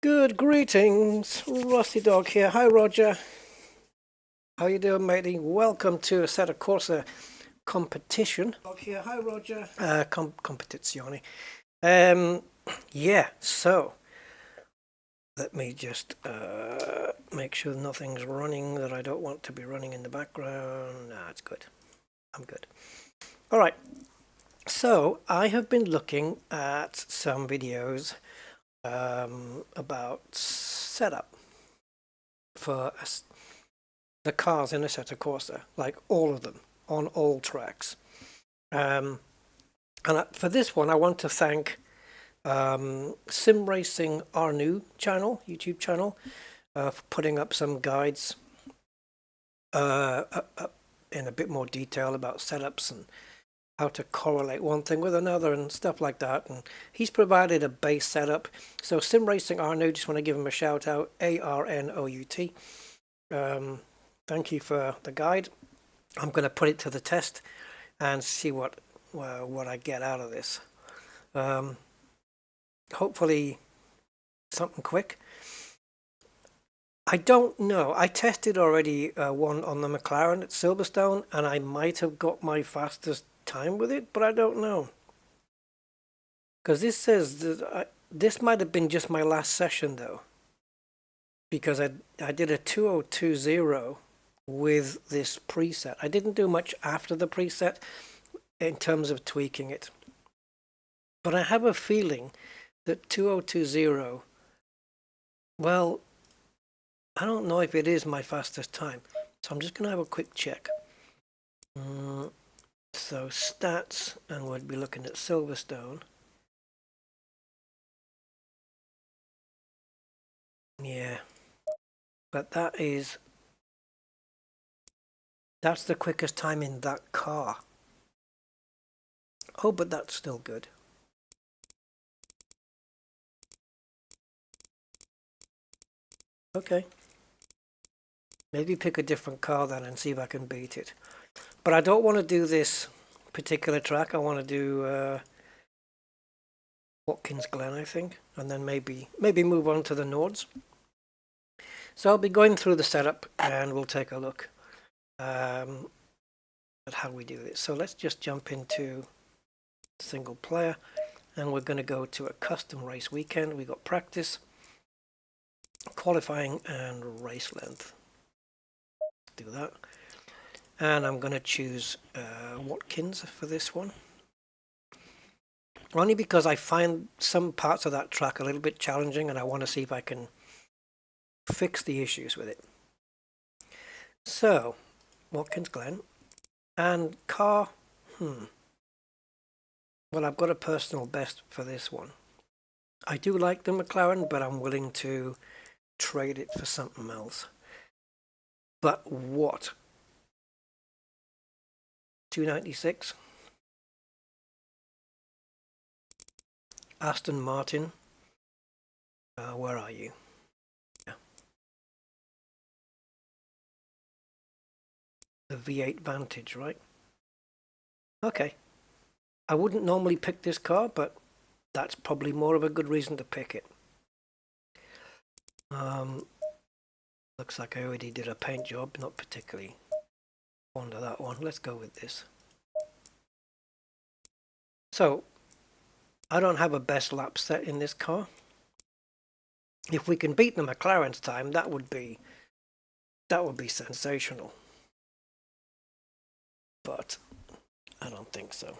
Good greetings, Rusty Dog here. Hi Roger, how you doing matey? Welcome to Assetto Corsa Competition. Here. Hi Roger. Competizione. Yeah, so let me just make sure nothing's running that I don't want to be running in the background. Nah, it's good. I'm good. Alright, so I have been looking at some videos about setup for the cars in Assetto Corsa, like all of them on all tracks. And for this one, I want to thank Sim Racing Our New channel, YouTube channel, for putting up some guides in a bit more detail about setups and how to correlate one thing with another and stuff like that. And he's provided a base setup. So Sim Racing Arnout, just want to give him a shout out, ARNOUT. Thank you for the guide. I'm going to put it to the test and see what I get out of this. Hopefully something quick. I don't know. I tested already one on the McLaren at Silverstone, and I might have got my fastest time with it, but I don't know, because this says that this might have been just my last session though, because I did a 2020 with this preset. I didn't do much after the preset in terms of tweaking it, but I have a feeling that 2020, well, I don't know if it is my fastest time, so I'm just going to have a quick check. So stats, and we'd be looking at Silverstone. Yeah, but that's the quickest time in that car. Oh, but that's still good. Okay. Maybe pick a different car then and see if I can beat it. But I don't want to do this particular track. I want to do Watkins Glen, I think, and then maybe move on to the Nords. So I'll be going through the setup and we'll take a look at how we do this. So let's just jump into single player, and we're going to go to a custom race weekend. We got practice, qualifying, and race length. Do that. And I'm going to choose Watkins for this one, only because I find some parts of that track a little bit challenging and I want to see if I can fix the issues with it. So Watkins Glen, and car, well, I've got a personal best for this one. I do like the McLaren, but I'm willing to trade it for something else. But what? 296. Aston Martin. Where are you? Yeah. The V8 Vantage, right? Okay. I wouldn't normally pick this car, but that's probably more of a good reason to pick it. Looks like I already did a paint job, not particularly fond of that one. Let's go with this. So I don't have a best lap set in this car. If we can beat the McLaren's time, that would be sensational. But I don't think so.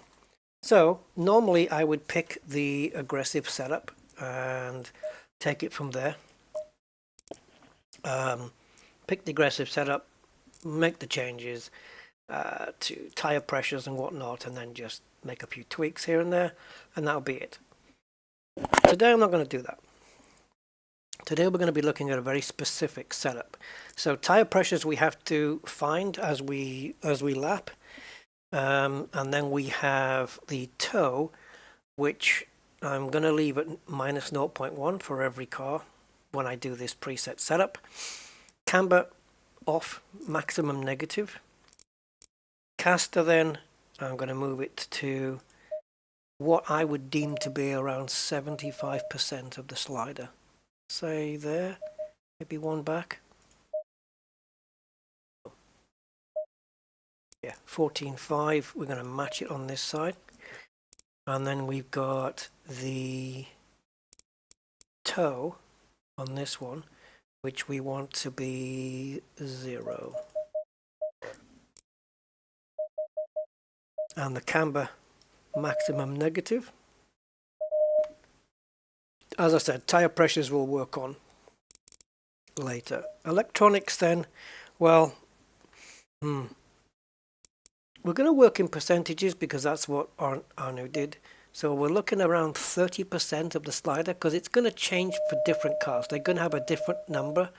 So normally I would pick the aggressive setup and take it from there. Pick the aggressive setup, make the changes to tire pressures and whatnot, and then just make a few tweaks here and there, and that'll be it. Today I'm not going to do that. Today we're going to be looking at a very specific setup. So tire pressures we have to find as we lap, and then we have the toe, which I'm going to leave at minus 0.1 for every car when I do this preset setup. Camber off, maximum negative. Caster, then I'm going to move it to what I would deem to be around 75% of the slider. say there, maybe one back. Yeah, 14.5. We're going to match it on this side. And then we've got the toe on this one, which we want to be 0. And the camber maximum negative. As I said, tire pressures we'll work on later. Electronics then, well, we're going to work in percentages because that's what Arno did. So we're looking around 30% of the slider because it's going to change for different cars. They're going to have a different number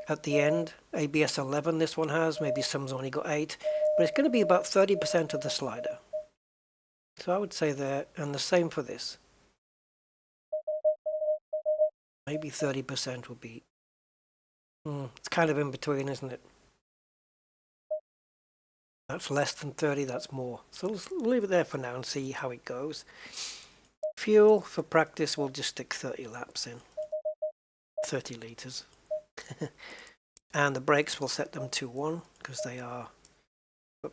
at the end. ABS 11 this one has, maybe some's only got 8, but it's going to be about 30% of the slider. So I would say there, and the same for this. Maybe 30% will be, it's kind of in between, isn't it? That's less than 30, that's more. So let's leave it there for now and see how it goes. Fuel, for practice, we'll just stick 30 laps in. 30 litres. And the brakes, we'll set them to 1, because they are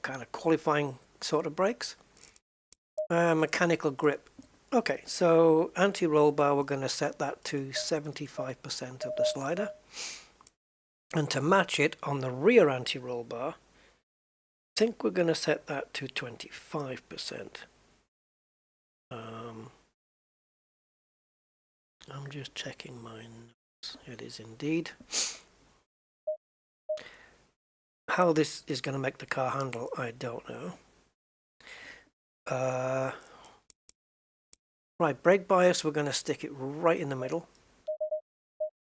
kind of qualifying sort of brakes. Mechanical grip. Okay, so anti-roll bar, we're going to set that to 75% of the slider. And to match it on the rear anti-roll bar, I think we're going to set that to 25%. I'm just checking my notes. It is indeed. How this is going to make the car handle, I don't know. Right, brake bias, we're going to stick it right in the middle.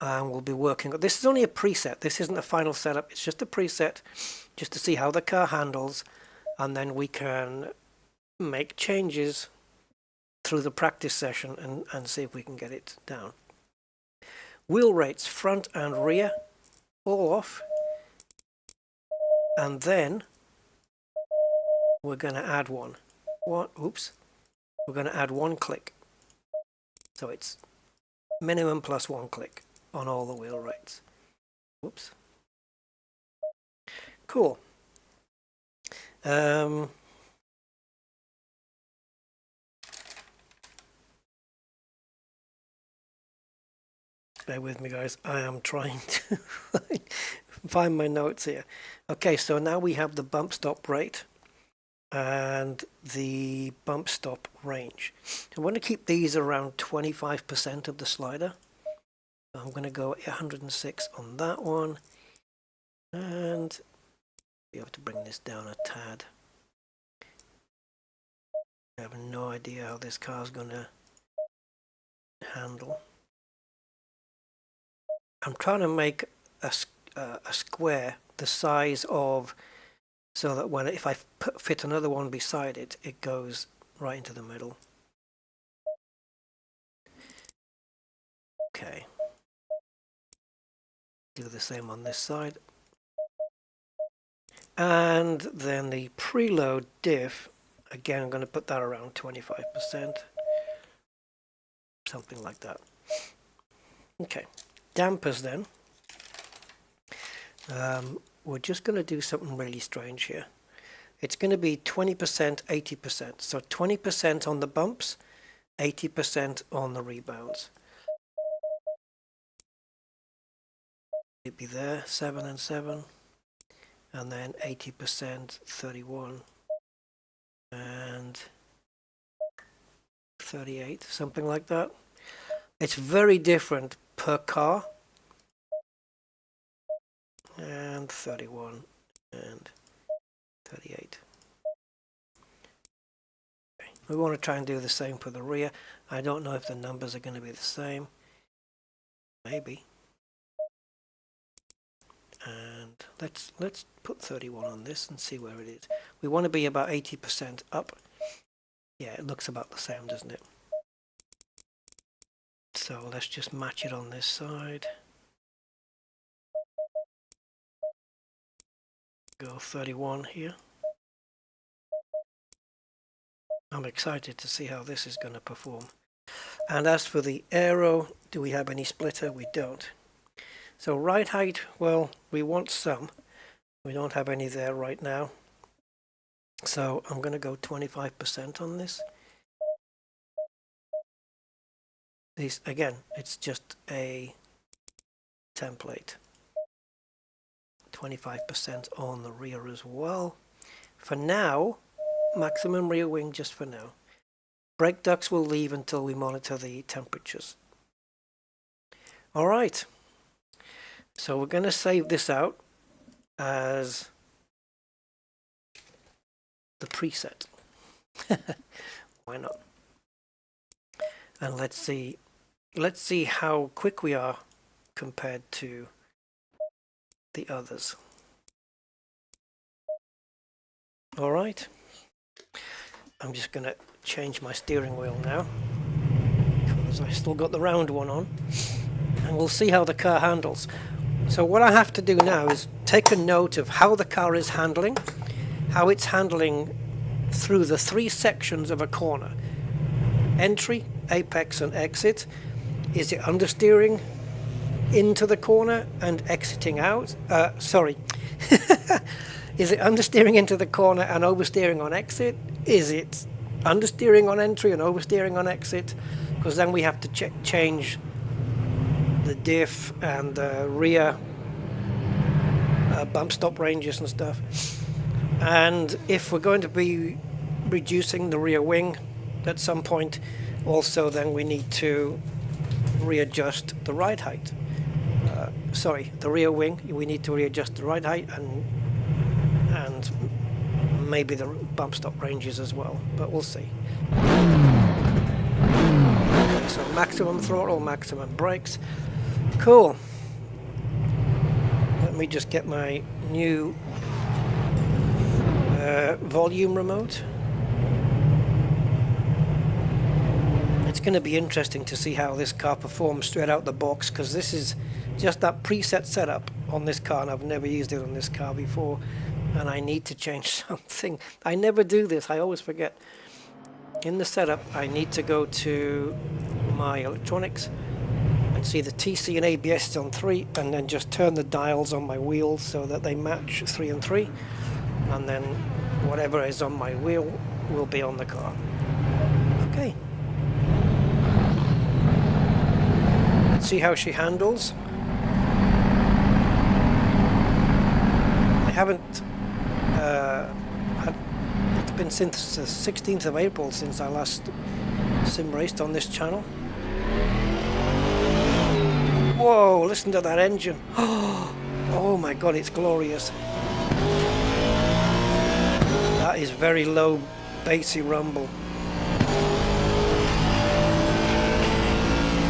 And we'll be working. This is only a preset. This isn't a final setup. It's just a preset just to see how the car handles. And then we can make changes through the practice session and see if we can get it down. Wheel rates, front and rear, all off. And then we're going to add one. Oops. We're going to add 1 click. So it's minimum plus 1 click on all the wheel rates. Whoops. Cool. Bear with me, guys. I am trying to find my notes here. Okay, so now we have the bump stop rate and the bump stop range. So I want to keep these around 25% of the slider. I'm going to go 106 on that one, and we have to bring this down a tad. I have no idea how this car's going to handle. I'm trying to make a square the size of, so that if I fit another one beside it, it goes right into the middle. Okay. Do the same on this side. And then the preload diff, again, I'm going to put that around 25%. Something like that. Okay. Dampers then. We're just going to do something really strange here. It's going to be 20%, 80%. So 20% on the bumps, 80% on the rebounds. It'd be there, 7 and 7. And then 80%, 31. And 38, something like that. It's very different per car. And 31 and 38. Okay. We want to try and do the same for the rear. I don't know if the numbers are going to be the same. Maybe. And let's put 31 on this and see where it is. We want to be about 80% up. Yeah, it looks about the same, doesn't it? So let's just match it on this side. Go 31 here. I'm excited to see how this is going to perform. And as for the aero, do we have any splitter? We don't. So ride height, well, we want some. We don't have any there right now. So I'm going to go 25% on this. This, again, it's just a template. 25% on the rear as well. For now, maximum rear wing just for now. Brake ducts will leave until we monitor the temperatures. All right. So we're going to save this out as the preset. Why not? And let's see how quick we are compared to the others. All right. I'm just going to change my steering wheel now because I still got the round one on, and we'll see how the car handles. So what I have to do now is take a note of how the car is handling, how it's handling through the 3 sections of a corner: entry, apex and exit. Is it understeering into the corner and exiting out? Is it understeering into the corner and oversteering on exit? Is it understeering on entry and oversteering on exit? Because then we have to change the diff and the rear bump stop ranges and stuff. And if we're going to be reducing the rear wing at some point, also then we need to readjust the ride height. The rear wing, we need to readjust the ride height and maybe the bump stop ranges as well, but we'll see. So maximum throttle, maximum brakes. Cool. Let me just get my new volume remote. It's going to be interesting to see how this car performs straight out the box, because this is just that preset setup on this car, and I've never used it on this car before, and I need to change something. I never do this, I always forget. In the setup, I need to go to my electronics and see the TC and ABS is on 3, and then just turn the dials on my wheels so that they match 3 and 3, and then whatever is on my wheel will be on the car. Okay. Let's see how she handles. I haven't it's been since the 16th of April since I last sim raced on this channel. Whoa, listen to that engine. Oh my god, it's glorious. That is very low bassy rumble.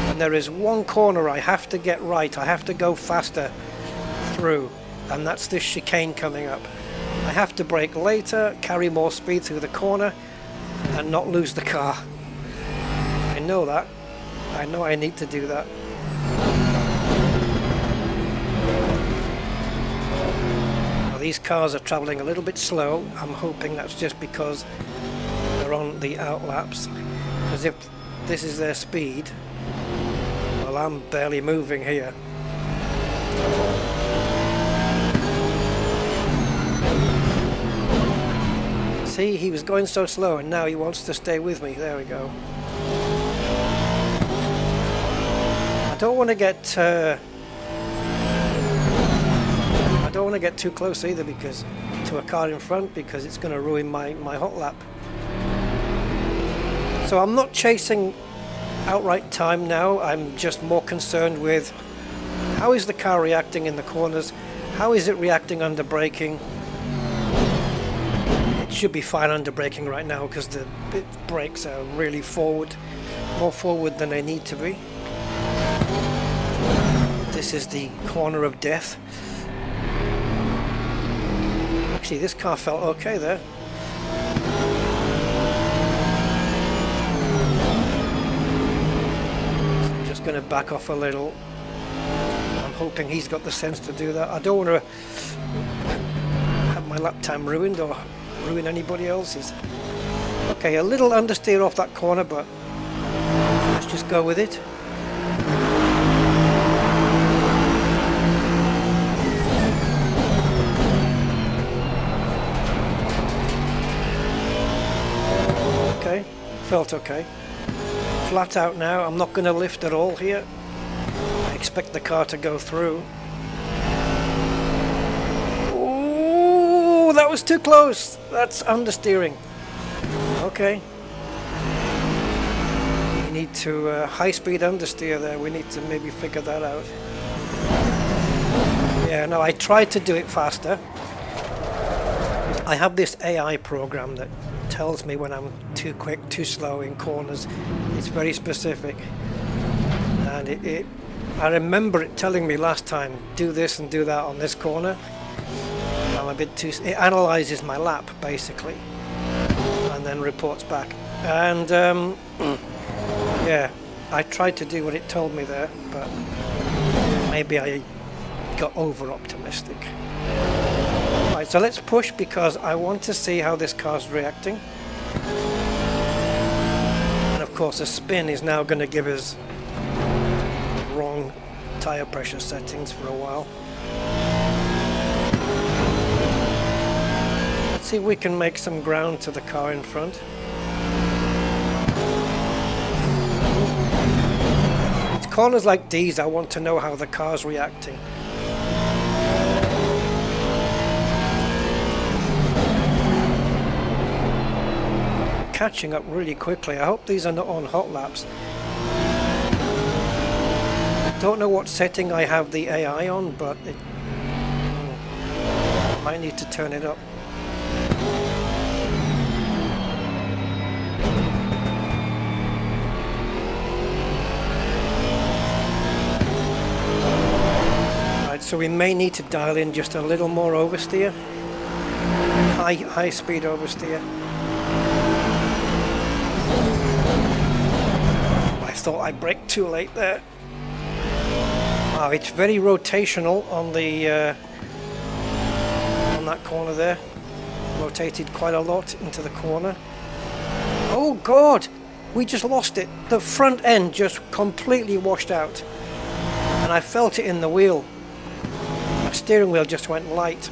And there is one corner I have to get right. I have to go faster through, and that's this chicane coming up. I have to brake later, carry more speed through the corner, and not lose the car. I know that. I know I need to do that. Now these cars are traveling a little bit slow. I'm hoping that's just because they're on the outlaps. Because if this is their speed, well, I'm barely moving here. See, he was going so slow and now he wants to stay with me. There we go. I don't want to get too close either, because to a car in front, because it's going to ruin my hot lap. So I'm not chasing outright time now. I'm just more concerned with how is the car reacting in the corners, how is it reacting under braking. It should be fine under braking right now because the brakes are really forward, more forward than they need to be. This is the corner of death. Actually, this car felt okay there. So I'm just going to back off a little. I'm hoping he's got the sense to do that. I don't want to have my lap time ruined or ruin anybody else's. Okay, a little understeer off that corner, but let's just go with it. Okay, felt okay. Flat out now, I'm not going to lift at all here. I expect the car to go through. Ooh, that was too close. That's understeering. Okay. We need to high-speed understeer there. We need to maybe figure that out. Yeah, no, I tried to do it faster. I have this AI program that tells me when I'm too quick, too slow in corners. It's very specific. And I remember it telling me last time, do this and do that on this corner. I'm a bit too... It analyzes my lap, basically. And then reports back. And, yeah, I tried to do what it told me there, but maybe I got over-optimistic. Right, so let's push because I want to see how this car's reacting. And of course, a spin is now going to give us wrong tire pressure settings for a while. Let's see if we can make some ground to the car in front. It's corners like these I want to know how the car's reacting. Catching up really quickly. I hope these are not on hot laps. Don't know what setting I have the AI on, but it might need to turn it up. Right, so we may need to dial in just a little more oversteer. High speed oversteer. I thought I braked too late there. Oh, it's very rotational on the on that corner there. Rotated quite a lot into the corner. Oh God, we just lost it. The front end just completely washed out, and I felt it in the wheel. My steering wheel just went light.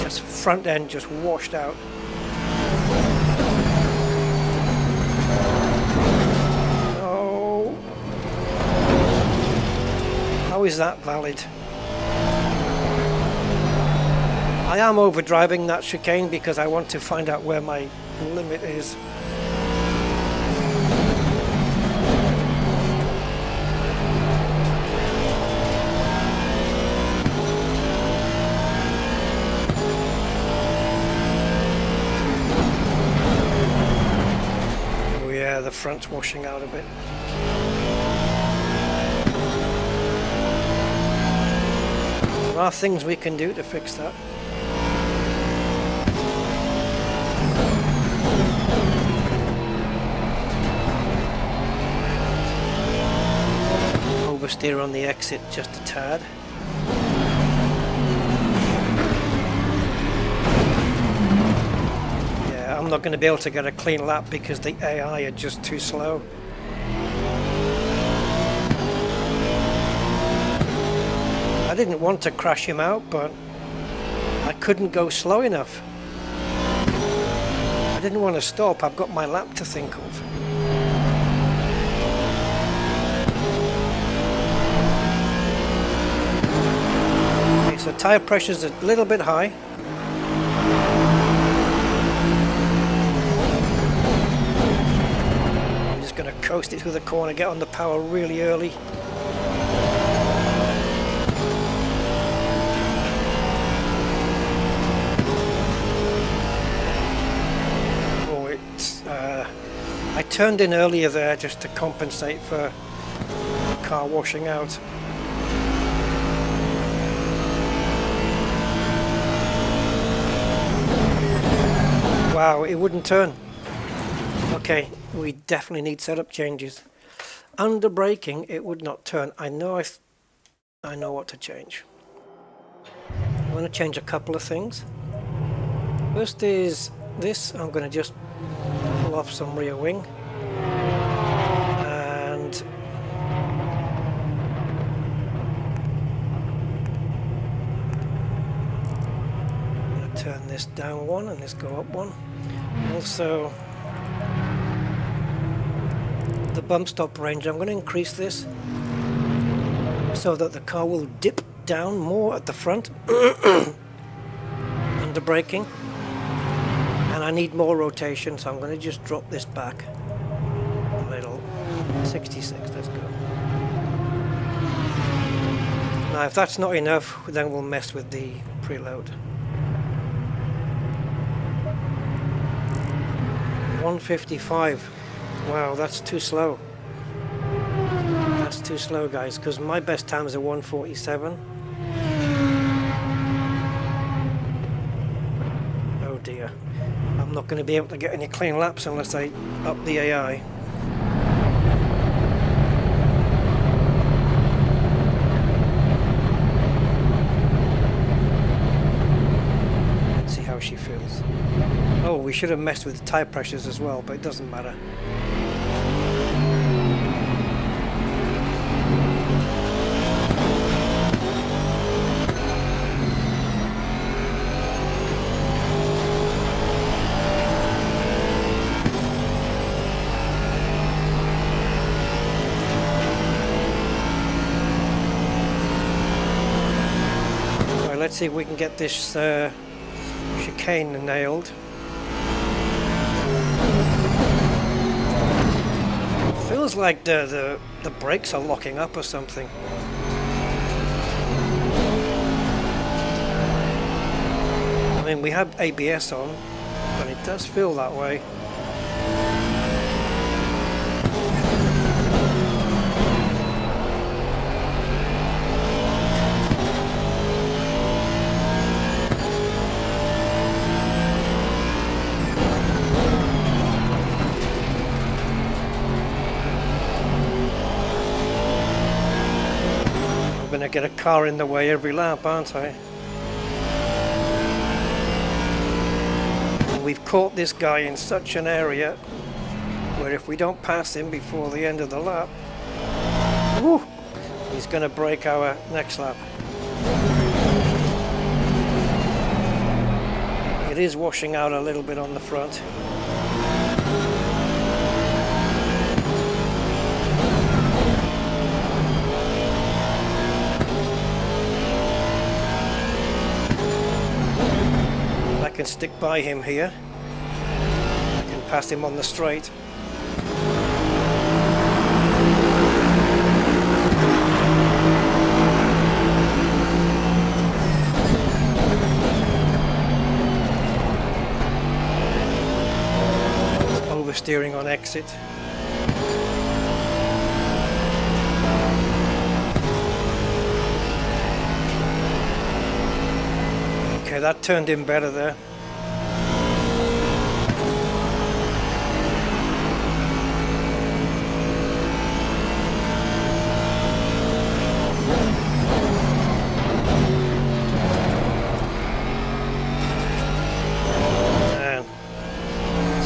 Just front end just washed out. How is that valid? I am overdriving that chicane because I want to find out where my limit is. Oh yeah, the front's washing out a bit. There are things we can do to fix that. Oversteer on the exit just a tad. Yeah, I'm not going to be able to get a clean lap because the AI are just too slow. I didn't want to crash him out, but I couldn't go slow enough. I didn't want to stop. I've got my lap to think of. Okay, so tire pressure's a little bit high. I'm just going to coast it through the corner, get on the power really early. I turned in earlier there just to compensate for the car washing out. Wow, it wouldn't turn. Okay, we definitely need setup changes. Under braking, it would not turn. I know what to change. I'm going to change a couple of things. First is this. I'm going to just pull off some rear wing, and turn this down one and this go up one. Also, the bump stop range, I'm going to increase this so that the car will dip down more at the front under braking, and I need more rotation, so I'm going to just drop this back a little. 66, let's go. Now if that's not enough, then we'll mess with the preload. 155. Wow, that's too slow. That's too slow, guys, because my best times are 147. Oh dear. I'm not going to be able to get any clean laps unless I up the AI. Let's see how she feels. Oh, we should have messed with tire pressures as well, but it doesn't matter. Let's see if we can get this chicane nailed. Feels like the brakes are locking up or something. I mean, we have ABS on, but it does feel that way. I'm gonna get a car in the way every lap, aren't I? And we've caught this guy in such an area where if we don't pass him before the end of the lap, woo, he's gonna break our next lap. It is washing out a little bit on the front. I can stick by him here. I can pass him on the straight. Oversteering on exit. Okay, that turned in better there.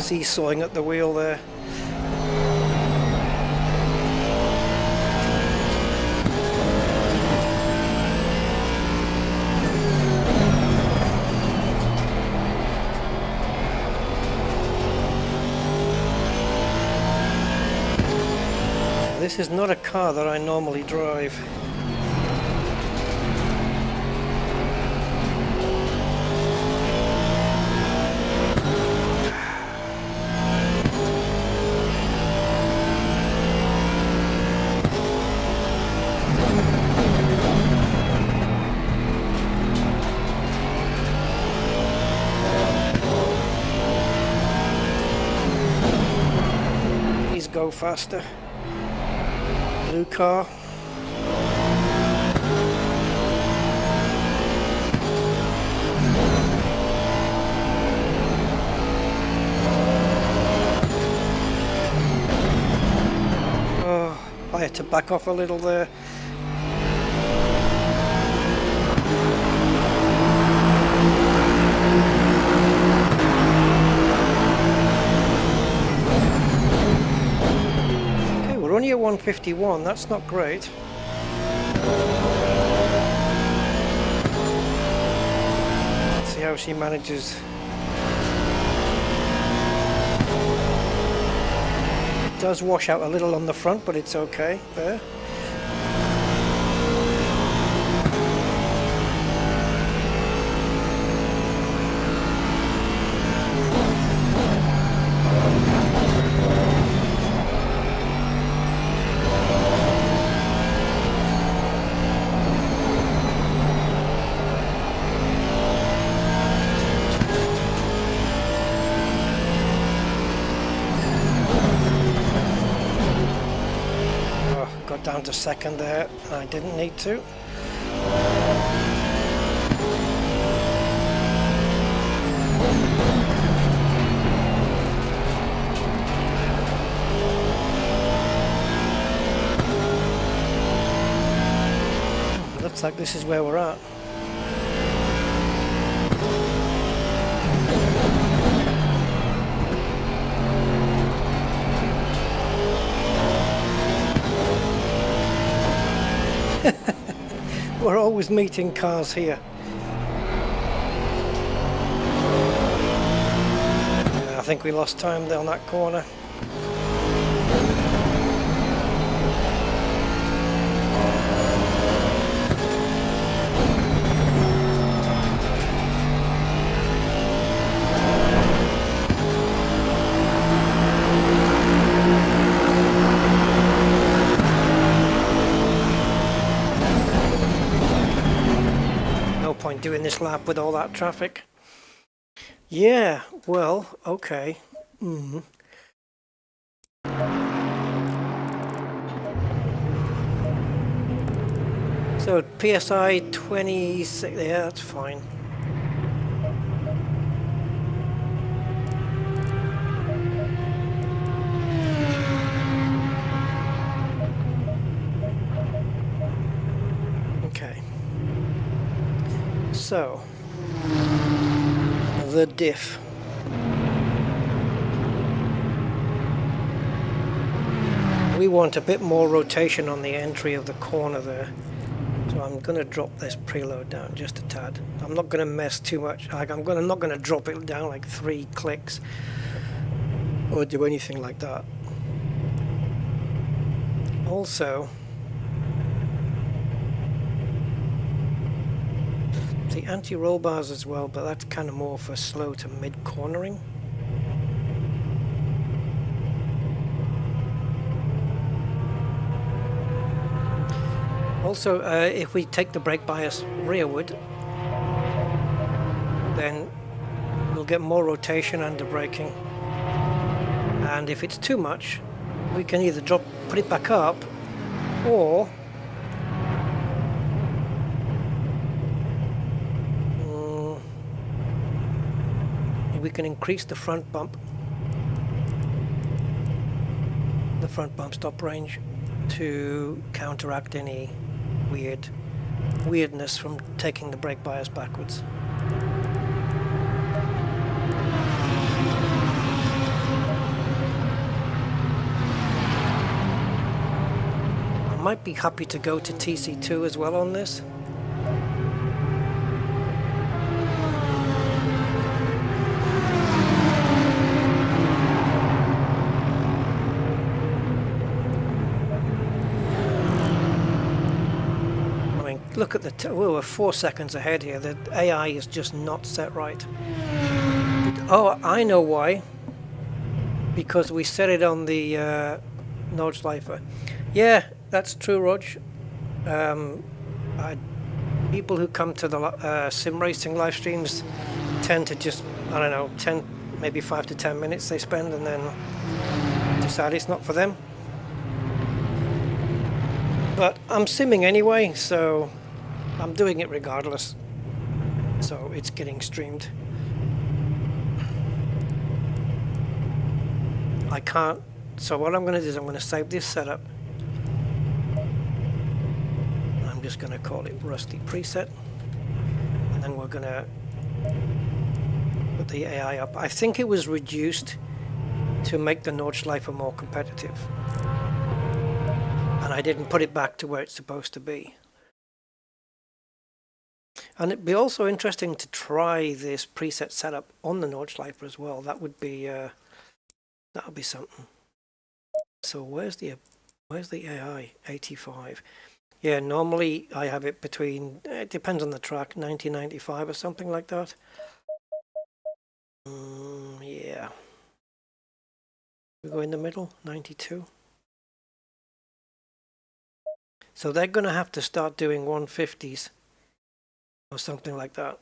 Seesawing at the wheel there. This is not a car that I normally drive. Go faster. Blue car. Oh, I had to back off a little there. Only at 151, that's not great. Let's see how how she manages. It does wash out a little on the front, but it's okay there. Down to second there, and I didn't need to. Looks like this is where we're at. We're always meeting cars here. I think we lost time down that corner. Point doing this lap with all that traffic. Yeah, well, okay. So PSI 26, yeah, that's fine. Okay. So, the diff. We want a bit more rotation on the entry of the corner there. So I'm going to drop this preload down just a tad. I'm not going to mess too much. Like I'm not going to drop it down like 3 clicks or do anything like that. Also, the anti-roll bars as well, but that's kind of more for slow to mid-cornering. Also, if we take the brake bias rearward, then we'll get more rotation under braking. And if it's too much, we can either put it back up, or we can increase the front bump stop range to counteract any weirdness from taking the brake bias backwards. I might be happy to go to TC2 as well on this. Look at we're 4 seconds ahead here. The AI is just not set right. Oh, I know why. Because we set it on the nordschleife. Yeah, that's true, Rog. People who come to the sim racing live streams tend to just, I don't know, 10, maybe 5 to 10 minutes they spend and then decide it's not for them. But I'm simming anyway, so I'm doing it regardless. So it's getting streamed. I can't. So what I'm going to do is I'm going to save this setup. I'm just going to call it Rusty Preset. And then we're going to put the AI up. I think it was reduced to make the Nordschleife more competitive. And I didn't put it back to where it's supposed to be. And it'd be also interesting to try this preset setup on the Nordschleife as well. That would be something. So where's the AI? 85. Yeah, normally I have it between, it depends on the track, 90-95 or something like that. Yeah. We go in the middle, 92. So they're going to have to start doing 150s or something like that.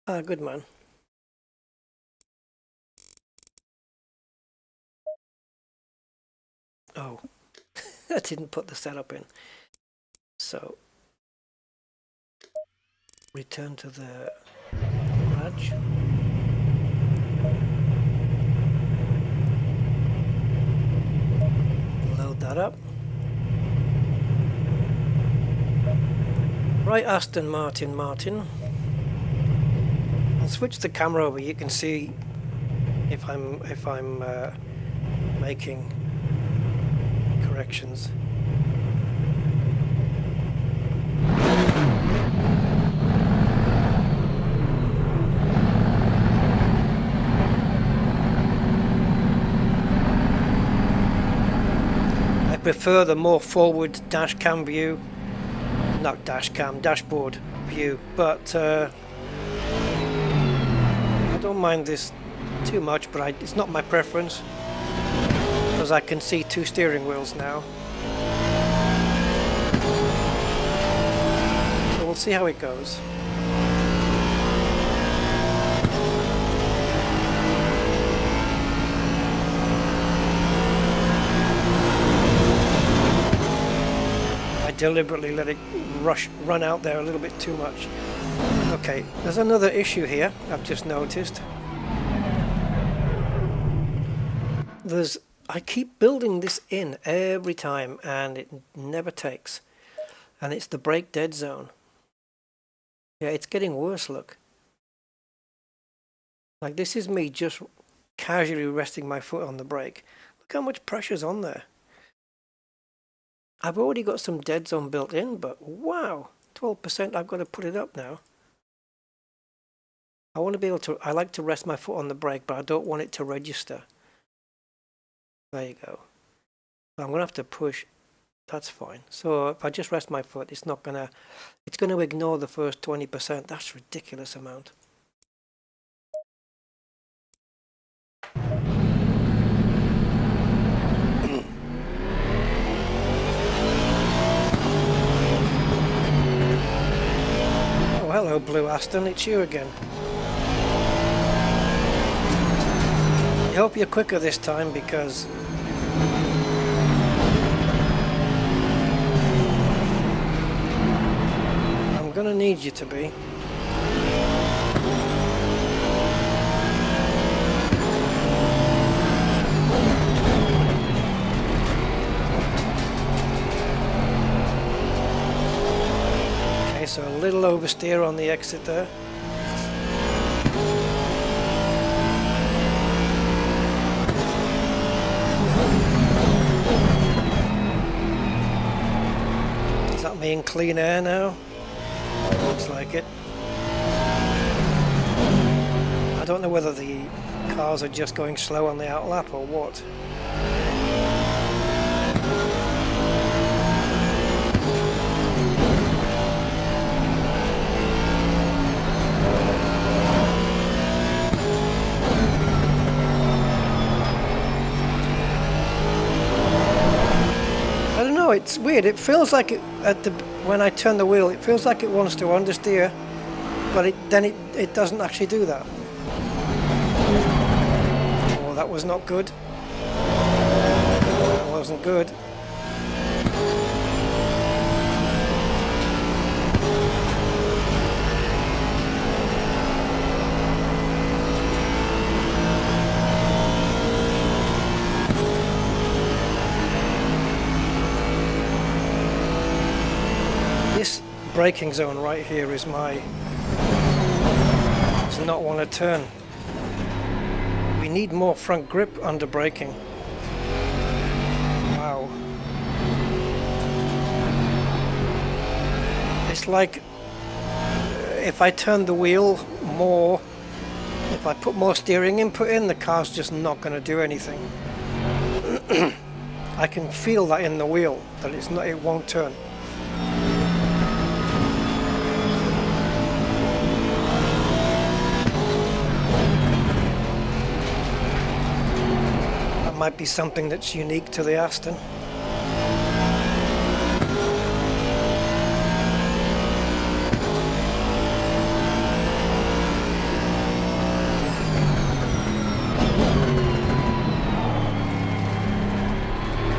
Ah, good man. Oh, I didn't put the setup in. So, return to the garage. Load that up. Right, Aston Martin. I'll switch the camera over. You can see if I'm making corrections. I prefer the more forward dashcam view. Not dashcam, dashboard view, but I don't mind this too much, but it's not my preference because I can see 2 steering wheels now. So we'll see how it goes. Deliberately let it run out there a little bit too much. Okay, there's another issue here I've just noticed. I keep building this in every time and it never takes. And it's the brake dead zone. Yeah, it's getting worse, look. Like this is me just casually resting my foot on the brake. Look how much pressure's on there. I've already got some dead zone built in, but wow, 12%, I've got to put it up now. I want to be able to, I like to rest my foot on the brake, but I don't want it to register. There you go. So I'm going to have to push, that's fine. So if I just rest my foot, it's going to ignore the first 20%. That's a ridiculous amount. Oh, hello, Blue Aston, it's you again. I hope you're quicker this time because I'm gonna need you to be. So a little oversteer on the exit there. Does that mean clean air now? Looks like it. I don't know whether the cars are just going slow on the outlap or what. It's weird. It feels like it when I turn the wheel, it feels like it wants to understeer, but it doesn't actually do that. Oh, that was not good. That wasn't good. This braking zone right here is does not want to turn. We need more front grip under braking. Wow. it's like if I turn the wheel more, if I put more steering input in, the car's just not going to do anything. I can feel that in the wheel, that it won't turn. That might be something that's unique to the Aston.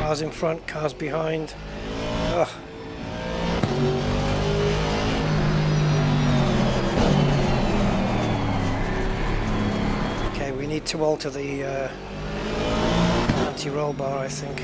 Cars in front, cars behind. Ugh. Okay, we need to alter the anti-roll bar, I think.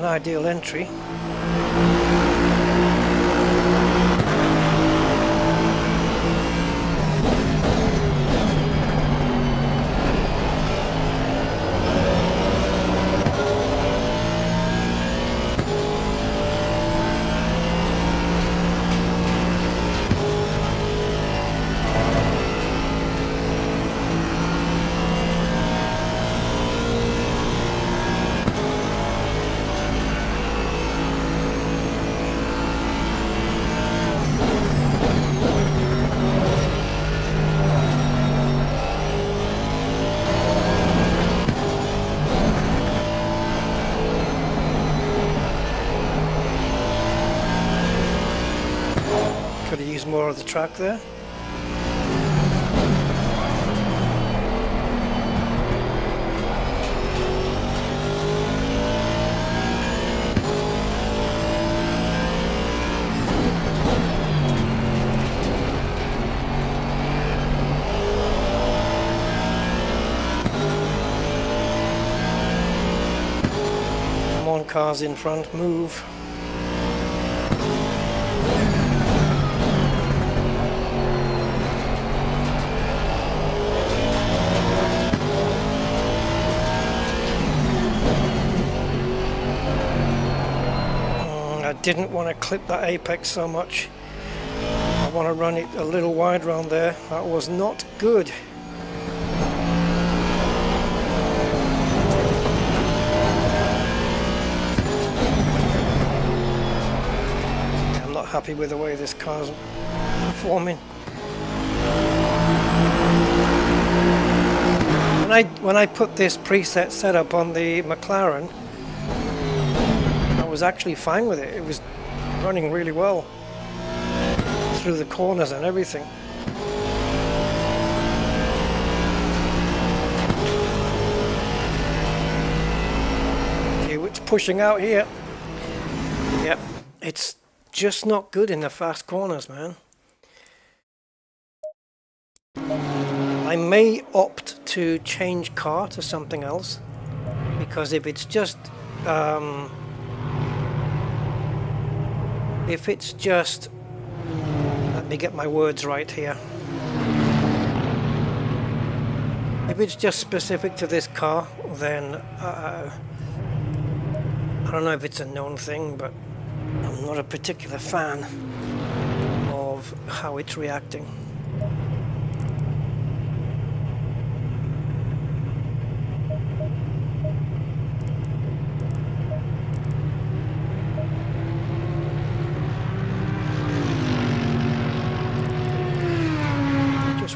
Ideal entry. More of the track there. Come on, cars in front, move. Didn't want to clip that apex so much. I want to run it a little wide round there. That was not good. I'm not happy with the way this car's performing. When I put this preset setup on the McLaren, I was actually fine with it. It was running really well through the corners and everything. Okay, it's pushing out here. Yep, it's just not good in the fast corners, man. I may opt to change car to something else, because if it's just let me get my words right here. If it's just specific to this car, then I don't know if it's a known thing, but I'm not a particular fan of how it's reacting.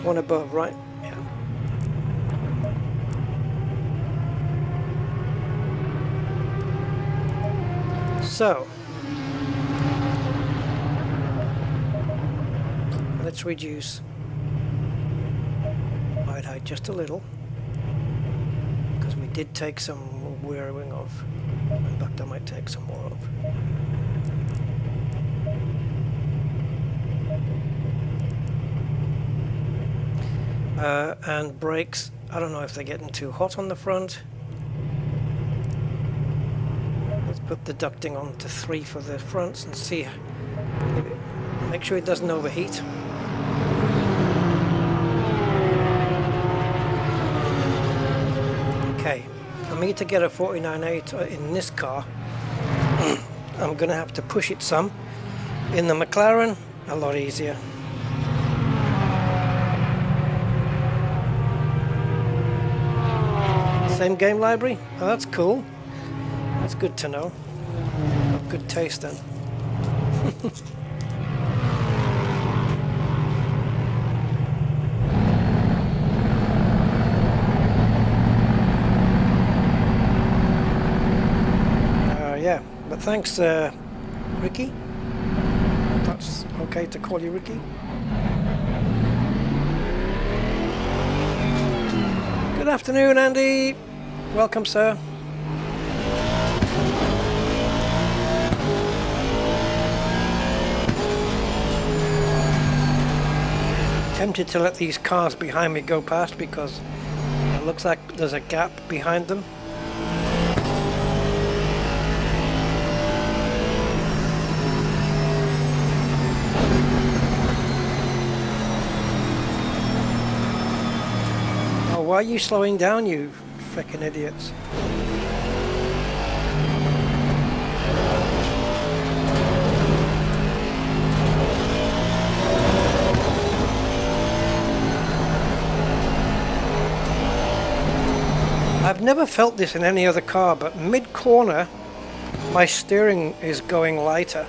One above, right? Yeah. So let's reduce ride height just a little, because we did take some wearing off. In fact, I might take some more off. And brakes, I don't know if they're getting too hot on the front. Let's put the ducting on to 3 for the fronts and see, make sure it doesn't overheat. Okay, for me to get a 49.8 in this car, I'm going to have to push it some. In the McLaren, a lot easier. Same game library? Oh, that's cool. That's good to know. Good taste then. Yeah, but thanks, Ricky. That's okay to call you Ricky. Good afternoon, Andy. Welcome, sir. Tempted to let these cars behind me go past because it looks like there's a gap behind them. Why are you slowing down, you frickin' idiots? I've never felt this in any other car, but mid-corner my steering is going lighter.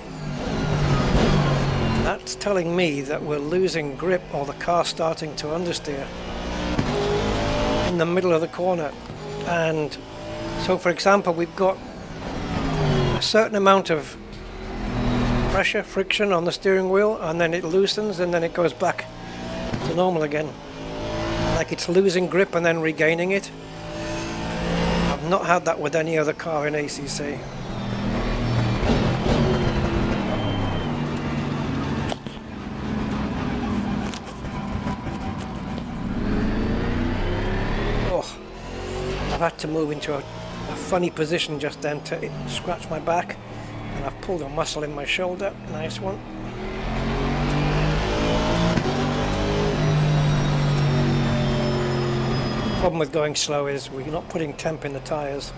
That's telling me that we're losing grip or the car's starting to understeer in the middle of the corner. And so, for example, we've got a certain amount of pressure, friction on the steering wheel, and then it loosens and then it goes back to normal again, like it's losing grip and then regaining it. I've not had that with any other car in ACC. I've had to move into a funny position just then to scratch my back, and I've pulled a muscle in my shoulder. Nice one. Problem with going slow is we're not putting temp in the tyres.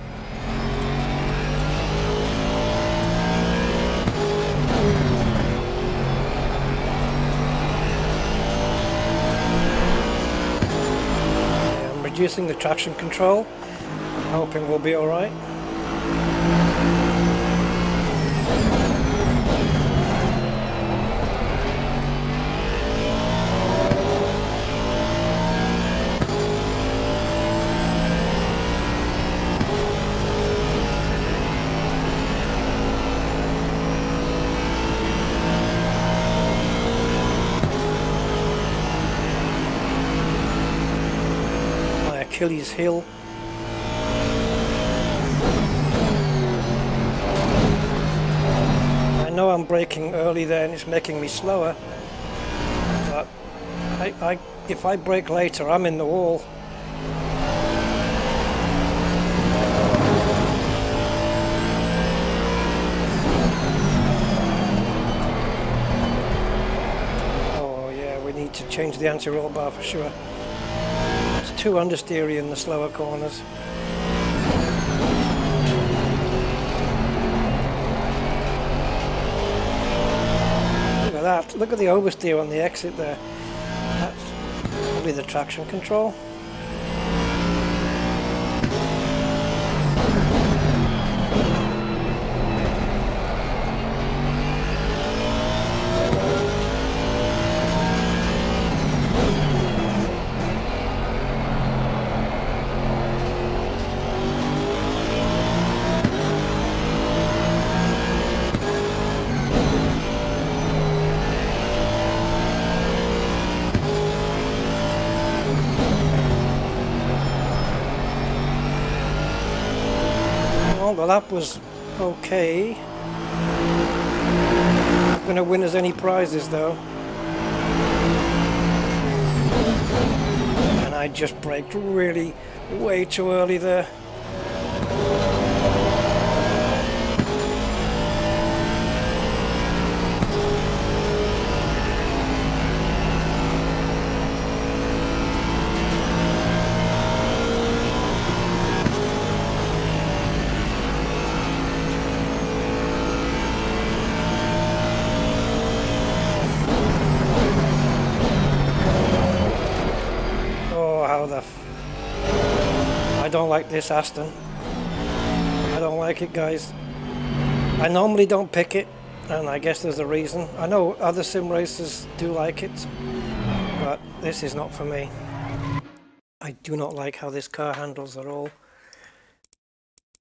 I'm reducing the traction control. Hoping we'll be alright. My Achilles heel. I know I'm braking early there and it's making me slower, but if I brake later, I'm in the wall. Oh yeah, we need to change the anti-roll bar for sure. It's too understeery in the slower corners. That. Look at the oversteer on the exit there. That's probably the traction control. The lap was okay. Not going to win us any prizes though. And I just braked really way too early there. don't like this Aston. I don't like it, guys. I normally don't pick it, and I guess there's a reason. I know other sim racers do like it, but this is not for me. I do not like how this car handles at all.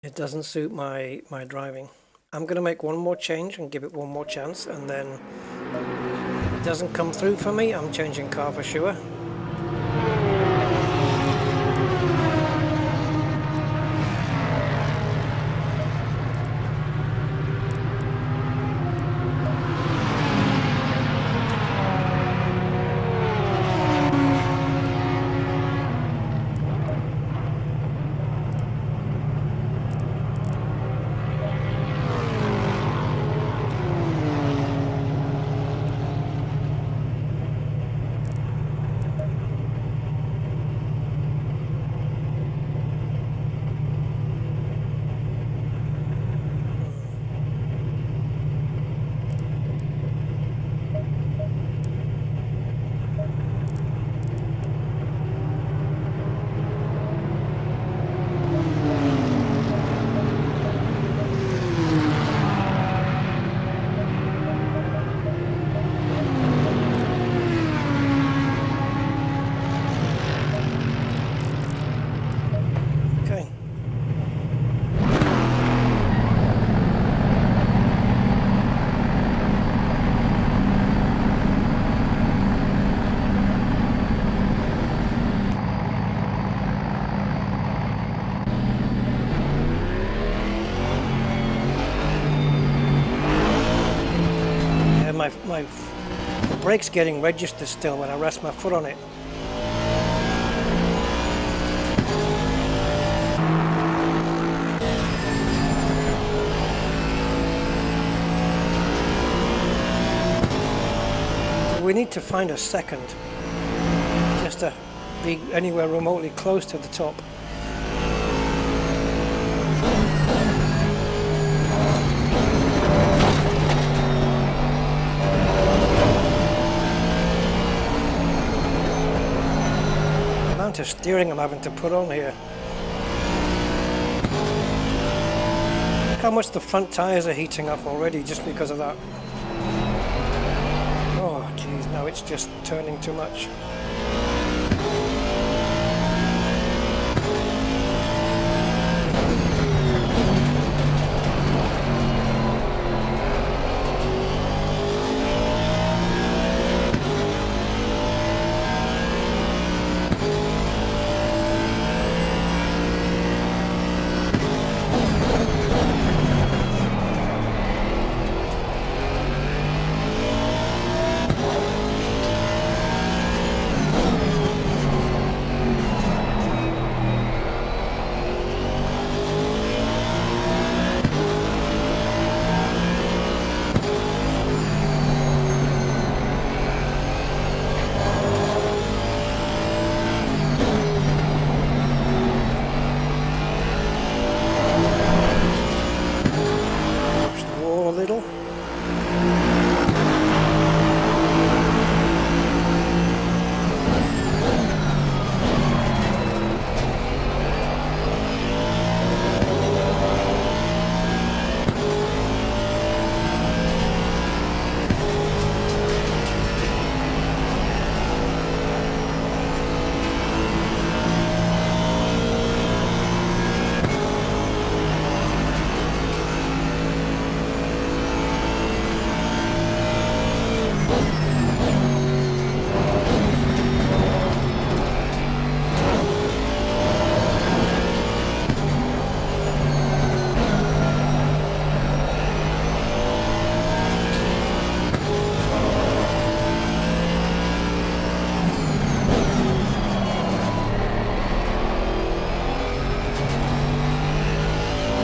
It doesn't suit my driving. I'm going to make one more change and give it one more chance, and then if it doesn't come through for me, I'm changing car for sure. My brake's getting registered still when I rest my foot on it. We need to find a second just to be anywhere remotely close to the top. Of steering I'm having to put on here. Look how much the front tires are heating up already just because of that. Oh geez, now it's just turning too much.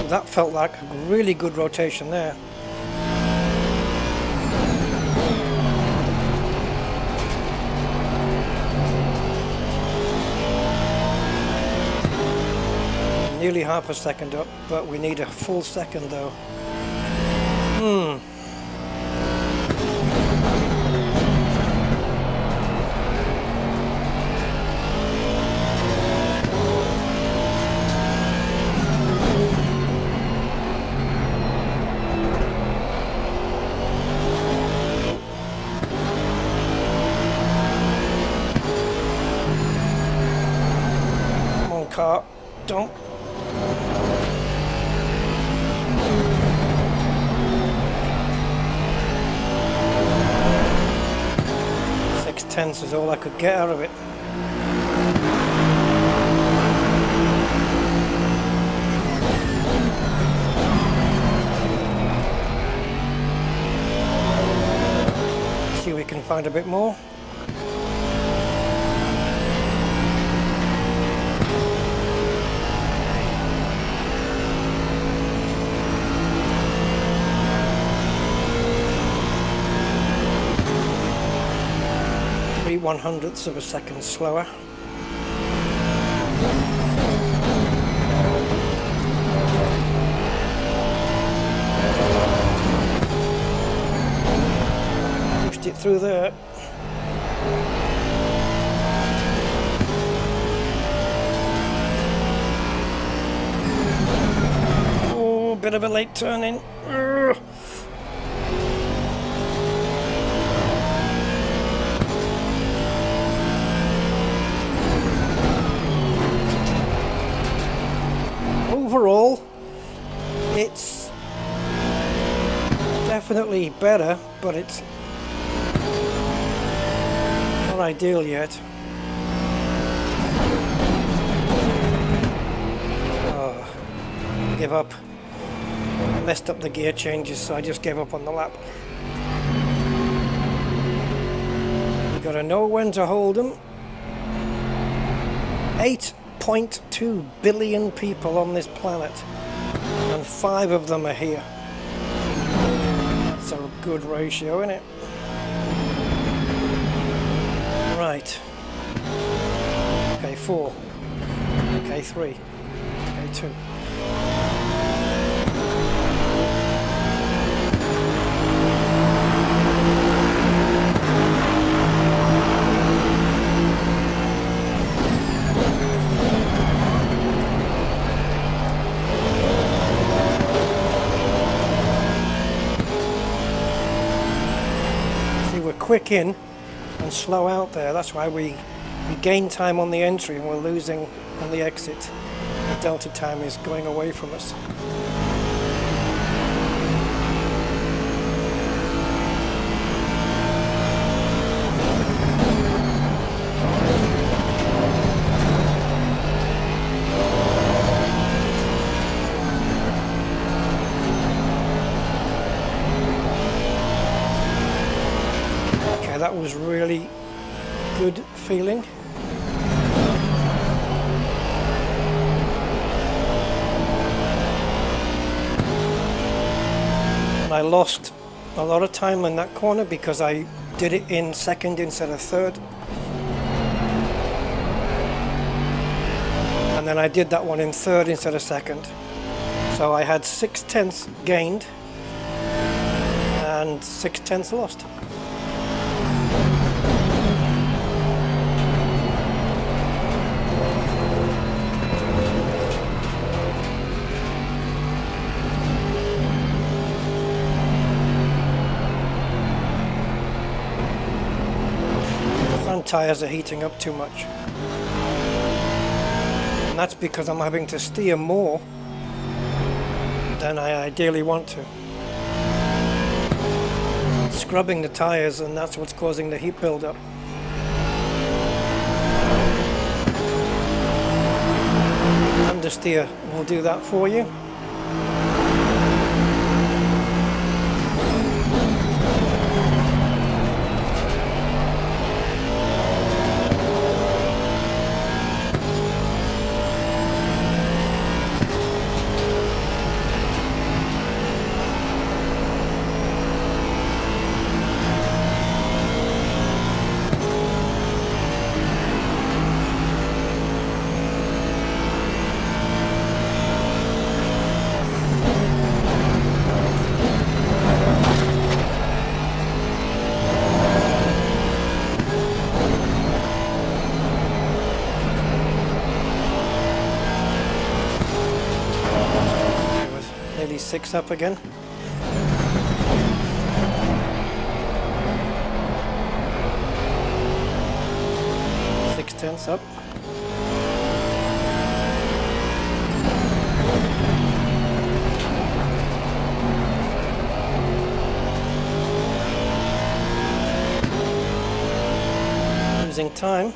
That felt like a really good rotation there. Nearly half a second up, but we need a full second though. car. Don't. 6/10 is all I could get out of it. See if we can find a bit more. One-hundredths of a second slower. Pushed it through there. Oh, bit of a late turn in. Overall, it's definitely better, but it's not ideal yet. Oh, give up. Messed up the gear changes, so I just gave up on the lap. You gotta know when to hold them. 8.2 billion people on this planet, and 5 of them are here. That's a good ratio, isn't it? Right. Okay, 4. Okay, 3. Okay, 2. Quick in and slow out there. That's why we gain time on the entry and we're losing on the exit. The delta time is going away from us. That was really good feeling. And I lost a lot of time in that corner because I did it in second instead of third. And then I did that one in third instead of second. So I had 6/10 gained and 6/10 lost. Tires are heating up too much, and that's because I'm having to steer more than I ideally want to. Scrubbing the tires, and that's what's causing the heat buildup. Understeer will do that for you. Nearly 6 up again. Six tenths up. losing time.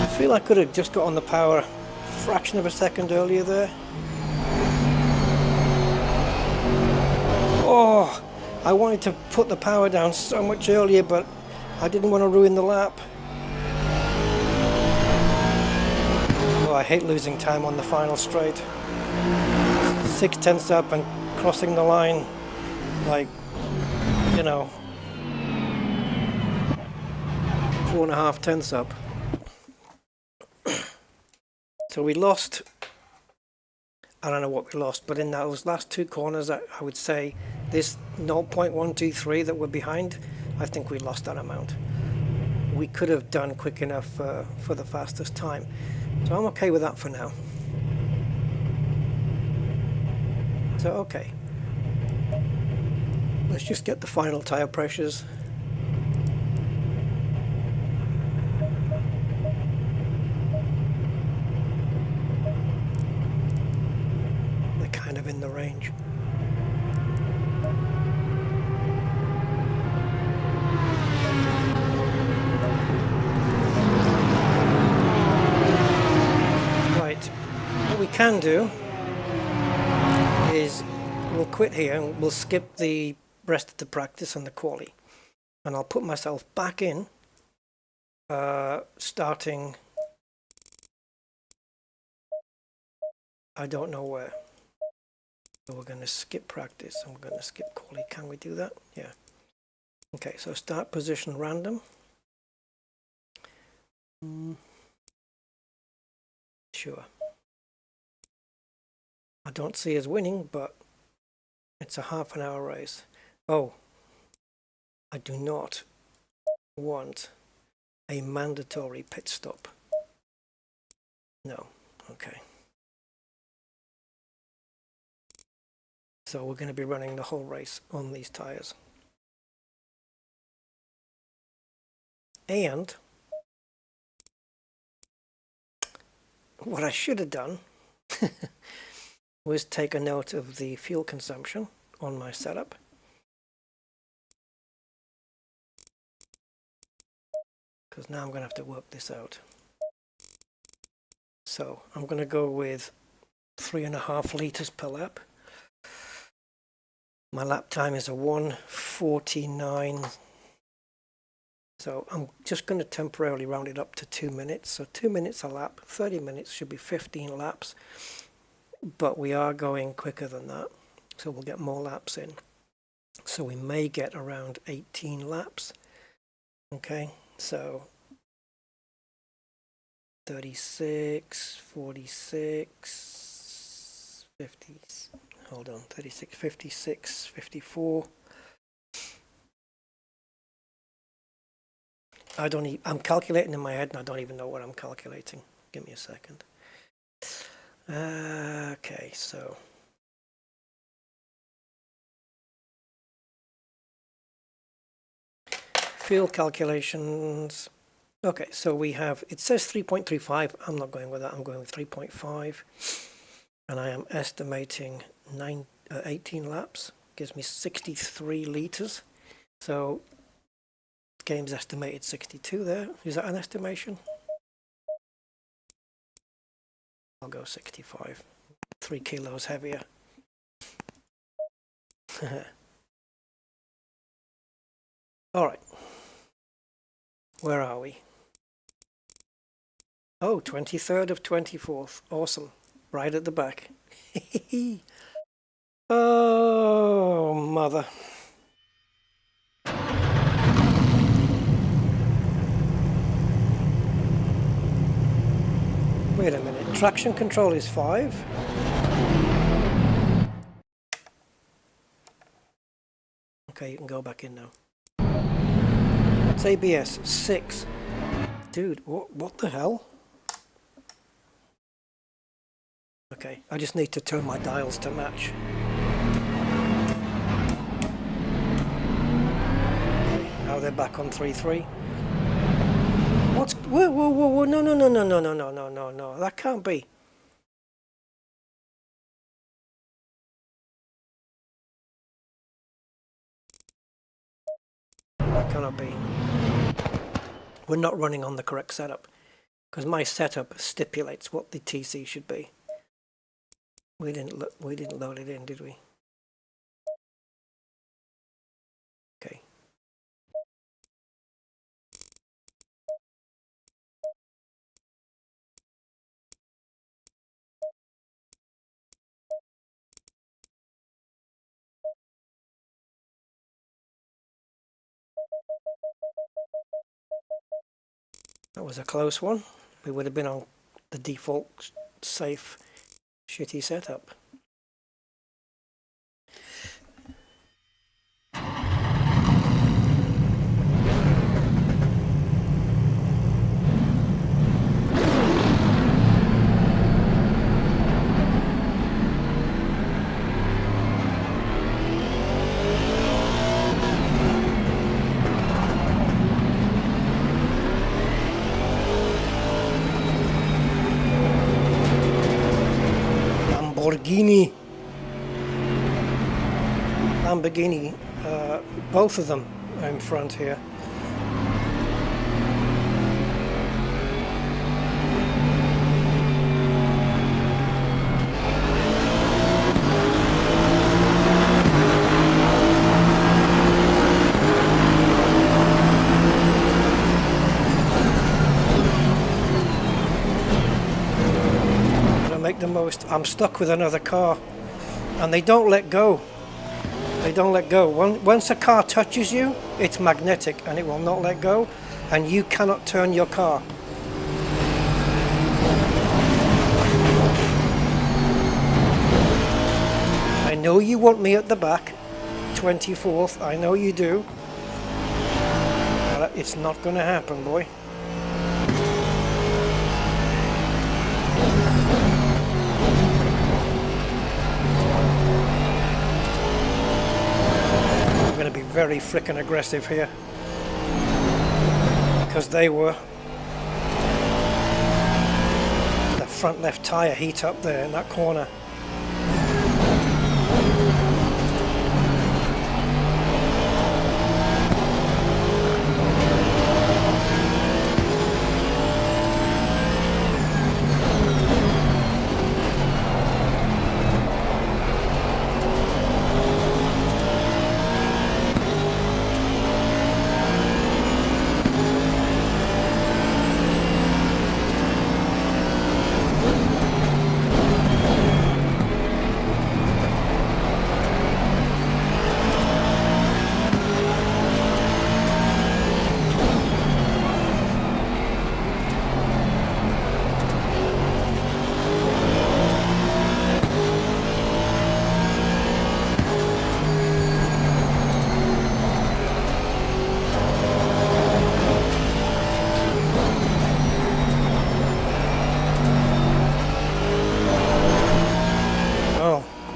I feel I could have just got on the power a fraction of a second earlier there. Oh, I wanted to put the power down so much earlier, but I didn't want to ruin the lap. Oh, I hate losing time on the final straight. 6/10 up and crossing the line like, you know, 4.5 up. So we lost, I don't know what we lost, but in those last two corners, I would say this 0.123 that we're behind, I think we lost that amount. We could have done quick enough for the fastest time. So I'm okay with that for now. So okay, let's just get the final tire pressures. They're kind of in the range. Right, what we can do is we'll quit here and we'll skip the rest of the practice and the quali, and I'll put myself back in starting I don't know where. So we're going to skip practice and we're going to skip quali. Can we do that? Yeah. Okay, so start position random. Sure. I don't see us winning, but it's a half-an-hour race. Oh, I do not want a mandatory pit stop. No, okay. So we're going to be running the whole race on these tires. And what I should have done was take a note of the fuel consumption on my setup. Because now I'm going to have to work this out. So I'm going to go with 3.5 litres per lap. My lap time is a 1:49. So I'm just going to temporarily round it up to 2 minutes. So 2 minutes a lap, 30 minutes should be 15 laps. But we are going quicker than that. So we'll get more laps in. So we may get around 18 laps. Okay, so 36, 46, 50, hold on, 36, 56, 54. I'm calculating in my head and I don't even know what I'm calculating. Give me a second. Okay, so field calculations. Okay, so we have, it says 3.35. I'm not going with that. I'm going with 3.5. And I am estimating 18 laps. Gives me 63 litres. So the game's estimated 62 there. Is that an estimation? I'll go 65. 3 kilos heavier. All right. Where are we? Oh, 23rd of 24th. Awesome. Right at the back. Oh, mother. Wait a minute. Traction control is 5. Okay, you can go back in now. It's ABS 6. Dude, what the hell? Okay, I just need to turn my dials to match. back on 3.3. What's... Whoa, whoa, whoa, whoa, no, no, no, no, no, no, no, no, no, no, that can't be. That cannot be. We're not running on the correct setup, because my setup stipulates what the TC should be. We didn't load it in, did we? Okay. That was a close one. We would have been on the default safe shitty setup. Lamborghini, both of them are in front here. Make the most. I'm stuck with another car and they don't let go. They don't let go. Once a car touches you, it's magnetic and it will not let go, and you cannot turn your car. I know you want me at the back, 24th, I know you do, but it's not going to happen, boy. Going to be very frickin' aggressive here because they were. The front left tyre heat up there in that corner.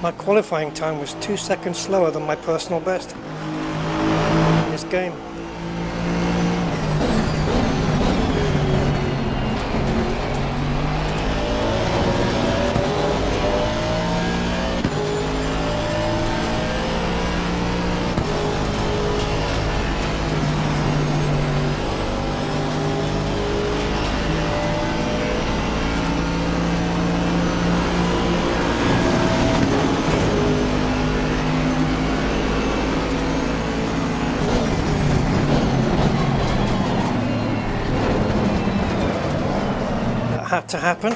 My qualifying time was 2 seconds slower than my personal best in this game. Had to happen.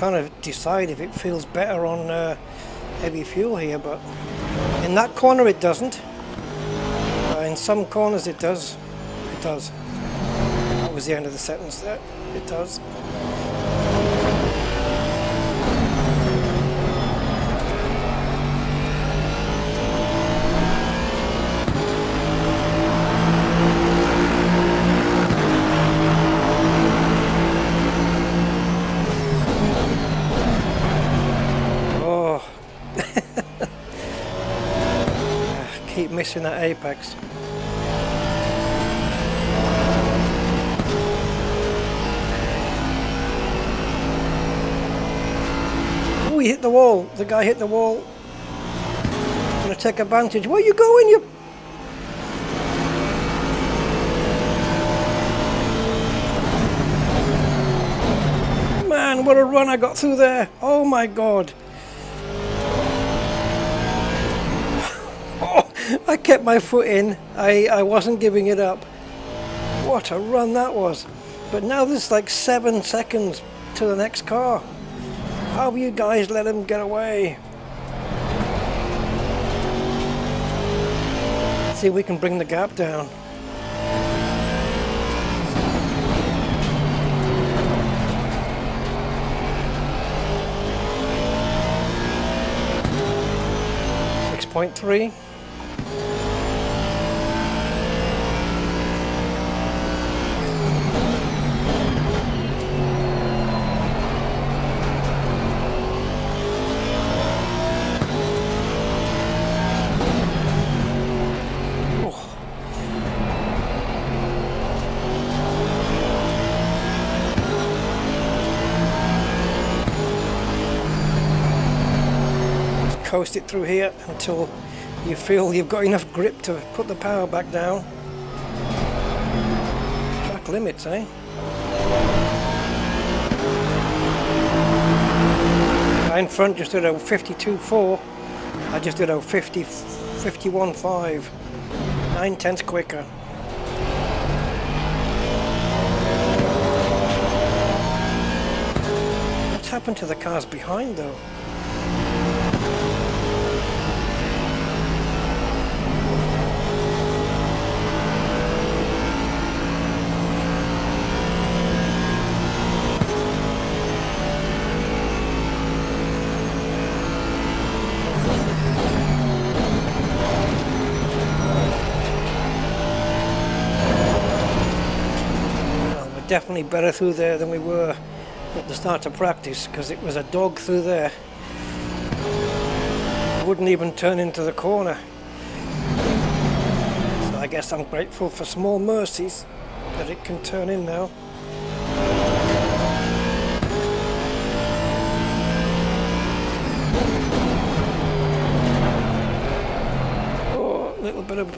trying to decide if it feels better on heavy fuel here, but in that corner it doesn't. In some corners it does. It does. That was the end of the sentence there. It does. Keep missing that apex. Oh, he hit the wall. The guy hit the wall. Gonna take advantage. Where you going, you? Man, what a run I got through there. Oh my God. I kept my foot in. I wasn't giving it up. What a run that was. But now there's like 7 seconds to the next car. How will you guys let him get away? Let's see if we can bring the gap down. .3. Coast it through here until you feel you've got enough grip to put the power back down. Track limits, eh? In front just did a 52.4. I just did a 51.5. 9/10 quicker. What's happened to the cars behind though? Definitely better through there than we were at the start of practice, because it was a dog through there. Wouldn't even turn into the corner. So I guess I'm grateful for small mercies that it can turn in now. Oh, a little bit of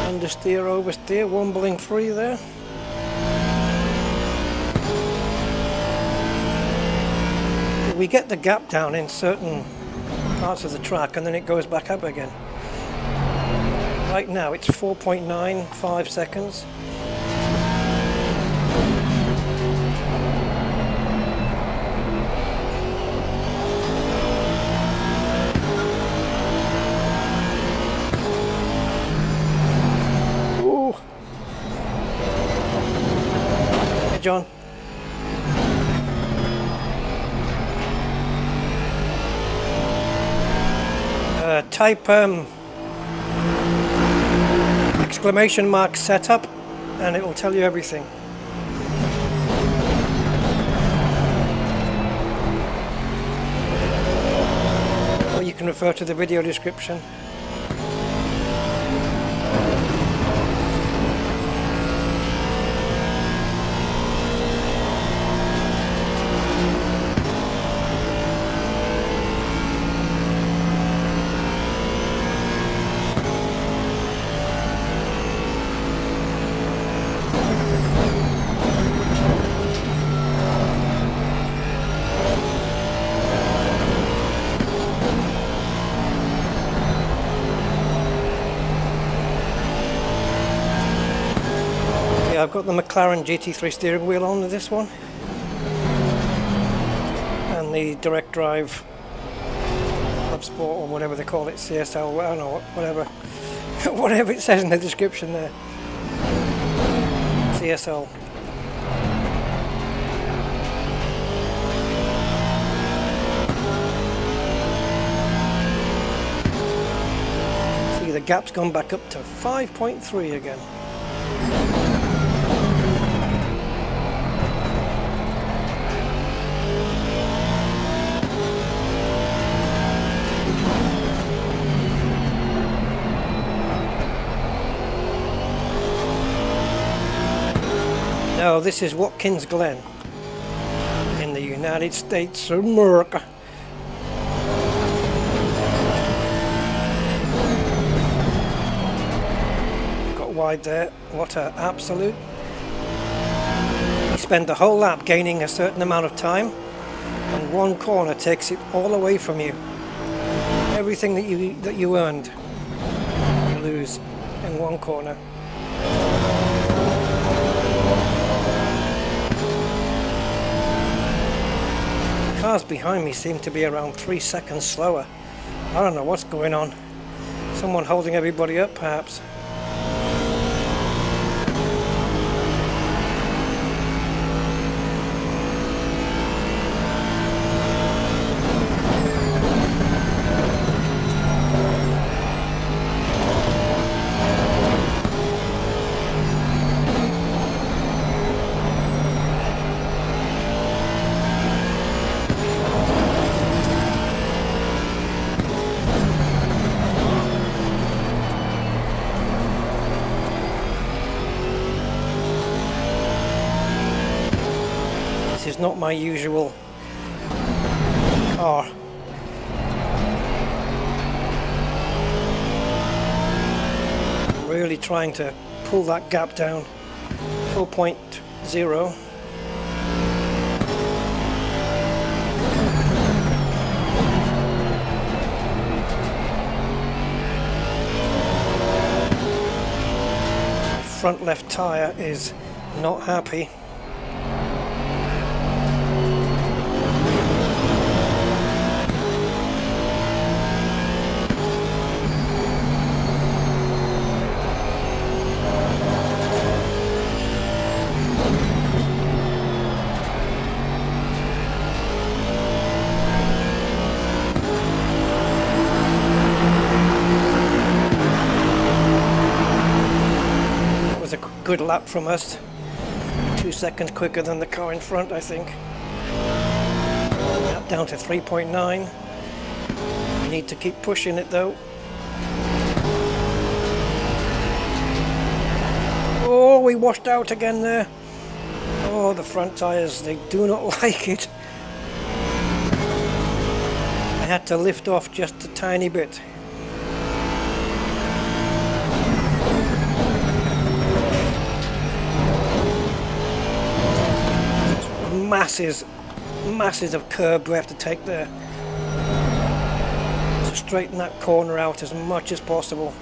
understeer, oversteer, wobbling free there. We get the gap down in certain parts of the track and then it goes back up again. Right now it's 4.95 seconds. Ooh. Hey John. Type exclamation mark setup and it will tell you everything. Or you can refer to the video description. I've got the McLaren GT3 steering wheel on with this one. the direct drive Clubsport or whatever they call it, CSL, I don't know, whatever. Whatever it says in the description there. CSL. See, the gap's gone back up to 5.3 again. Now this is Watkins Glen in the United States of America. Got wide there, what an absolute. You spend the whole lap gaining a certain amount of time and one corner takes it all away from you. Everything that you earned, you lose in one corner. Cars behind me seem to be around 3 seconds slower. I don't know what's going on. Someone holding everybody up, perhaps. Is not my usual car. I'm really trying to pull that gap down. 4.0. Front left tyre is not happy. Good lap from us. 2 seconds quicker than the car in front, I think. That down to 3.9. We need to keep pushing it though. Oh, we washed out again there. Oh, the front tyres, they do not like it. I had to lift off just a tiny bit. Masses of curb we have to take there to straighten that corner out as much as possible.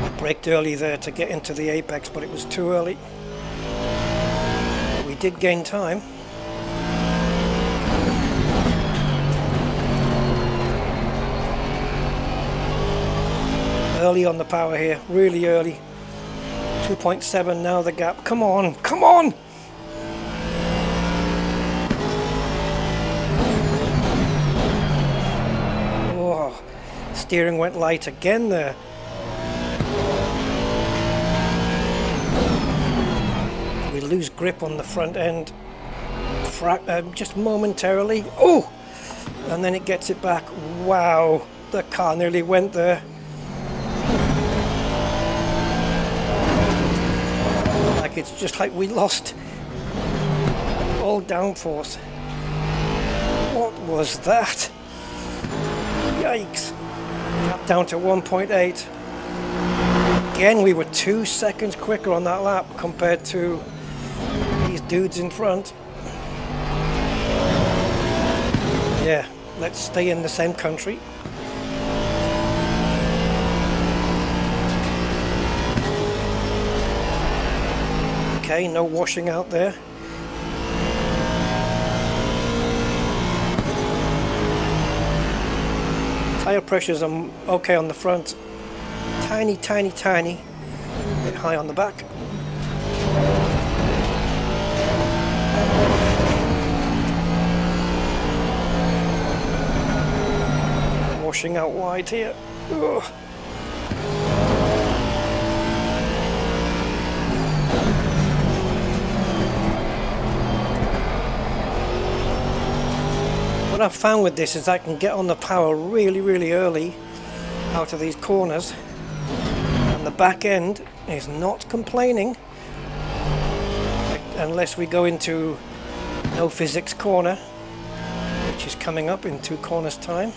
I braked early there to get into the apex, but it was too early. We did gain time. Early on the power here, really early. 2.7 now the gap. Come on, come on! Oh, steering went light again there. We lose grip on the front end just momentarily. Oh! And then it gets it back. Wow, the car nearly went there. It's just like we lost all downforce. What was that? Yikes. Got down to 1.8. Again, we were 2 seconds quicker on that lap compared to these dudes in front. Yeah, let's stay in the same country. Okay, no washing out there. Tire pressures are okay on the front. Tiny, tiny, tiny. A bit high on the back. Washing out wide here. Ugh. What I've found with this is I can get on the power really, really early out of these corners, and the back end is not complaining unless we go into no physics corner, which is coming up in 2 corners time.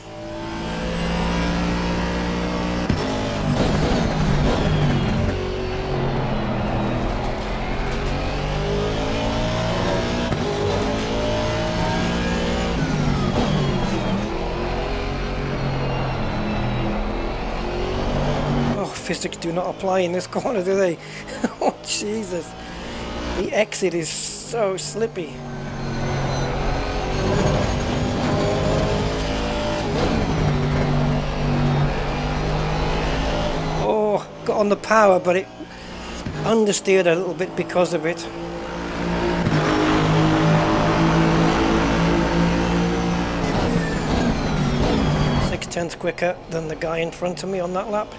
Physics do not apply in this corner, do they? Oh Jesus, the exit is so slippy. Oh, got on the power, but it understeered a little bit because of it. Six-tenths quicker than the guy in front of me on that lap.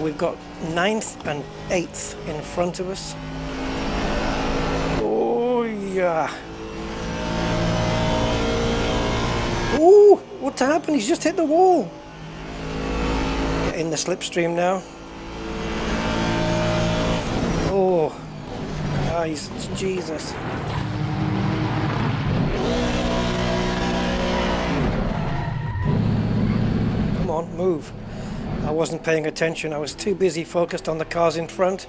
We've got 9th and 8th in front of us. Oh yeah. Oh, what's happened? He's just hit the wall. Get in the slipstream now. Oh, guys, Jesus. Come on, move. I wasn't paying attention. I was too busy focused on the cars in front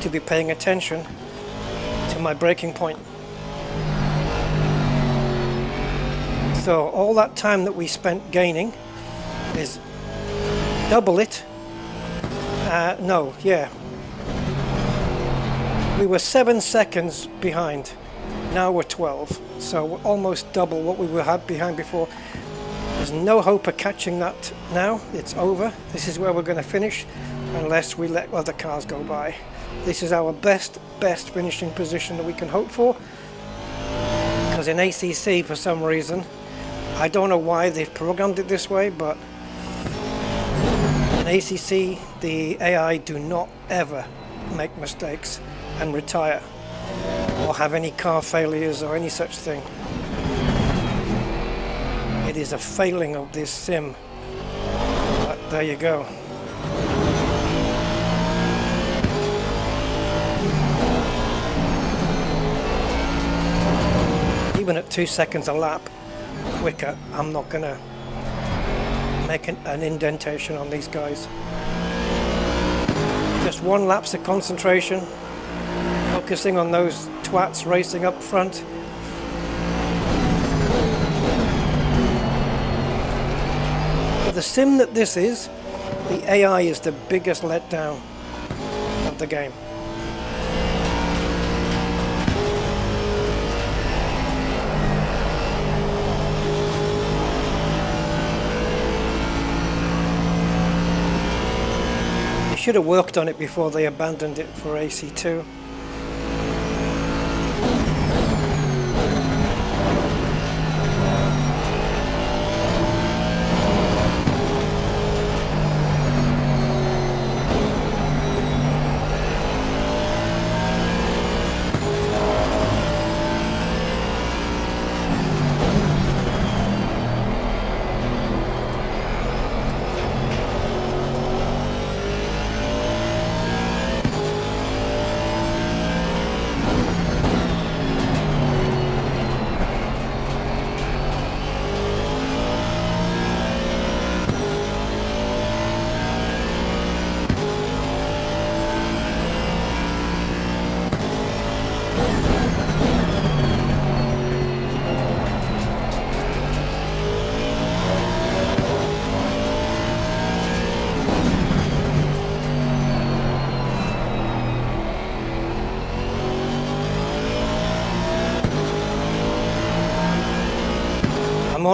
to be paying attention to my braking point. So all that time that we spent gaining is double it. We were 7 seconds behind. Now we're 12. So we're almost double what we were behind before. There's no hope of catching that now. It's over. This is where we're going to finish unless we let other cars go by. This is our best finishing position that we can hope for. Because in ACC, for some reason, I don't know why they've programmed it this way, but in ACC, the AI do not ever make mistakes and retire or have any car failures or any such thing. It is a failing of this sim, but there you go. Even at 2 seconds a lap quicker, I'm not gonna make an indentation on these guys. Just 1 lapse of concentration, focusing on those twats racing up front. The sim that this is, the AI is the biggest letdown of the game. They should have worked on it before they abandoned it for AC2.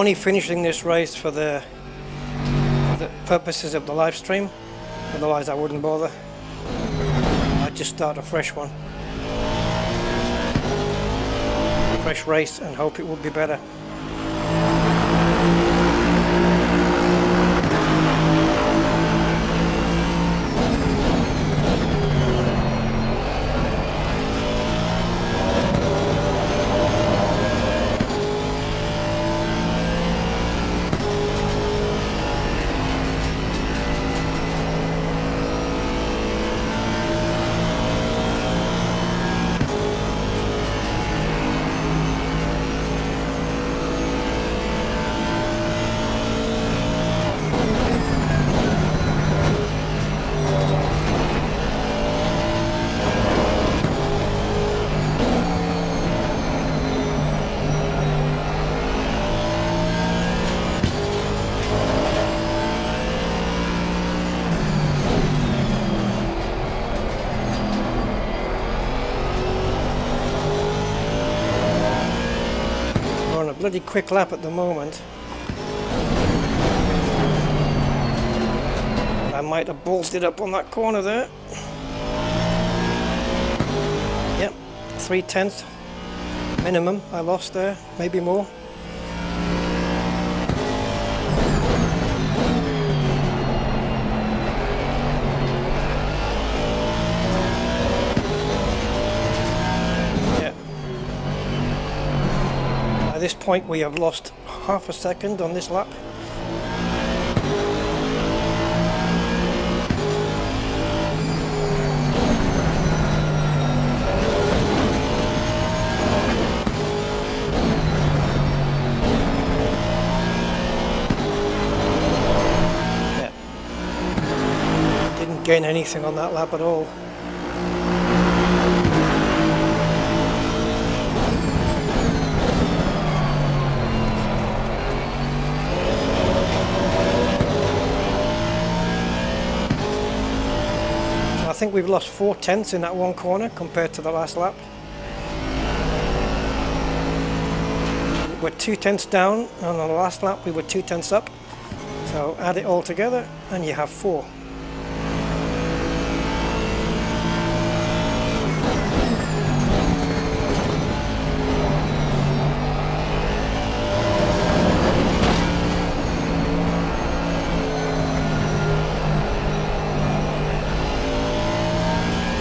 only finishing this race for the purposes of the live stream, otherwise I wouldn't bother. I'd just start a fresh one, fresh race, and hope it would be better. Bloody quick lap at the moment. I might have bolted up on that corner there. Yep, 3/10 minimum I lost there, maybe more. At this point we have lost half a second on this lap. Yeah. Didn't gain anything on that lap at all. I think we've lost 4/10 in that one corner compared to the last lap. We're 2/10 down, and on the last lap we were 2/10 up. So add it all together and you have 4.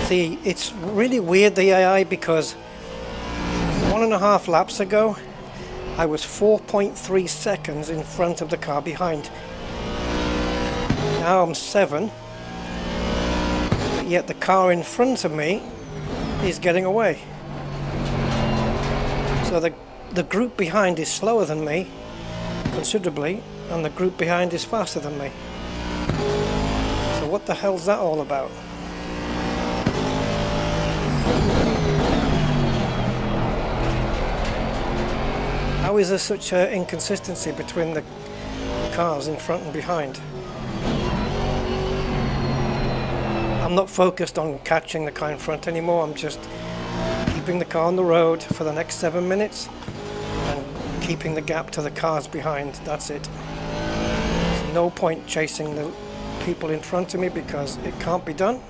See, it's really weird, the AI, because 1.5 laps ago I was 4.3 seconds in front of the car behind. Now I'm 7, but yet the car in front of me is getting away. So the group behind is slower than me considerably, and the group behind is faster than me. So what the hell's that all about? How is there such an inconsistency between the cars in front and behind? I'm not focused on catching the car in front anymore. I'm just keeping the car on the road for the next 7 minutes and keeping the gap to the cars behind. That's it. There's no point chasing the people in front of me because it can't be done.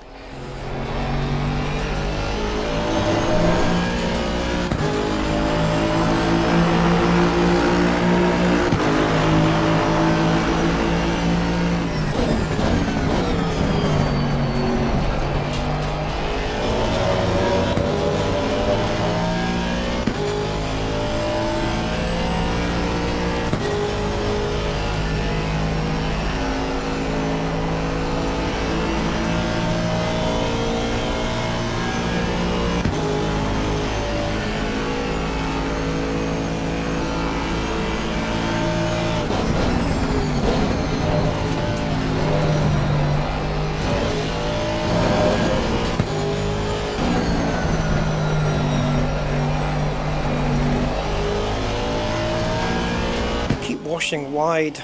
Washing wide.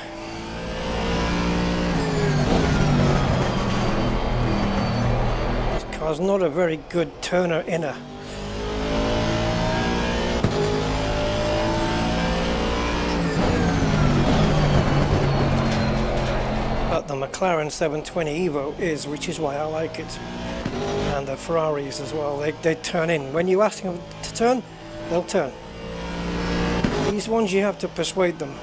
This car's not a very good turner inner. what the McLaren 720 Evo is, which is why I like it. And the Ferraris as well, they turn in. When you ask them to turn, they'll turn. These ones you have to persuade them.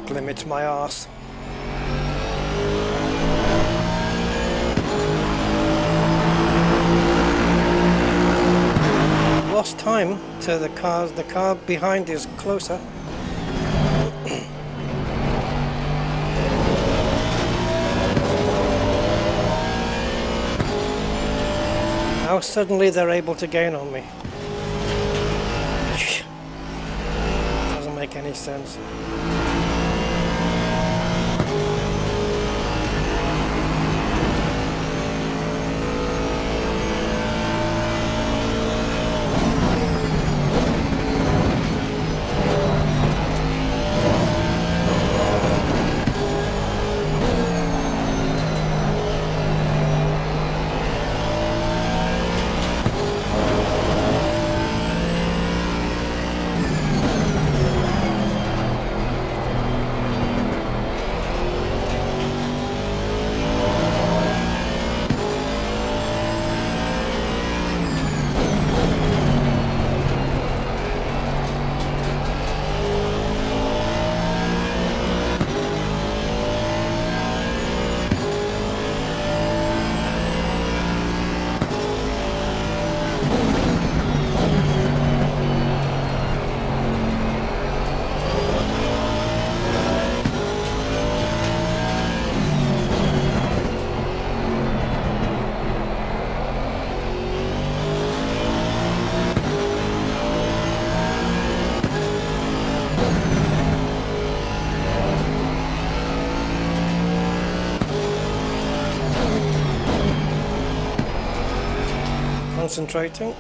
Limits my arse. Lost time to the cars. The car behind is closer. Now suddenly they're able to gain on me. Doesn't make any sense. Concentrating.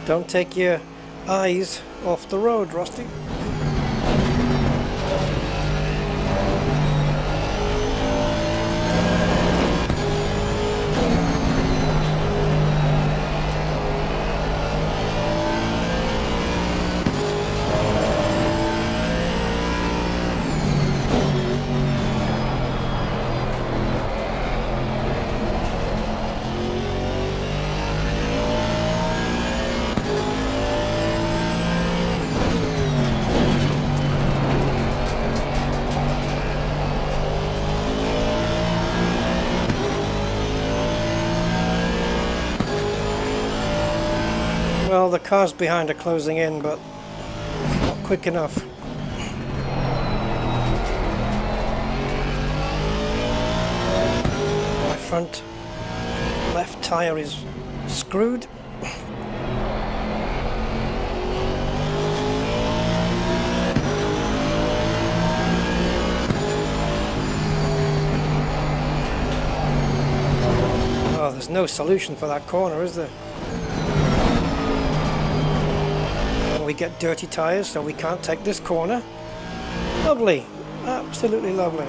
Don't take your eyes off the road, Rusty. Well, the cars behind are closing in, but not quick enough. My front left tire is screwed. Oh, there's no solution for that corner, is there? We get dirty tires, so we can't take this corner. Lovely, absolutely lovely.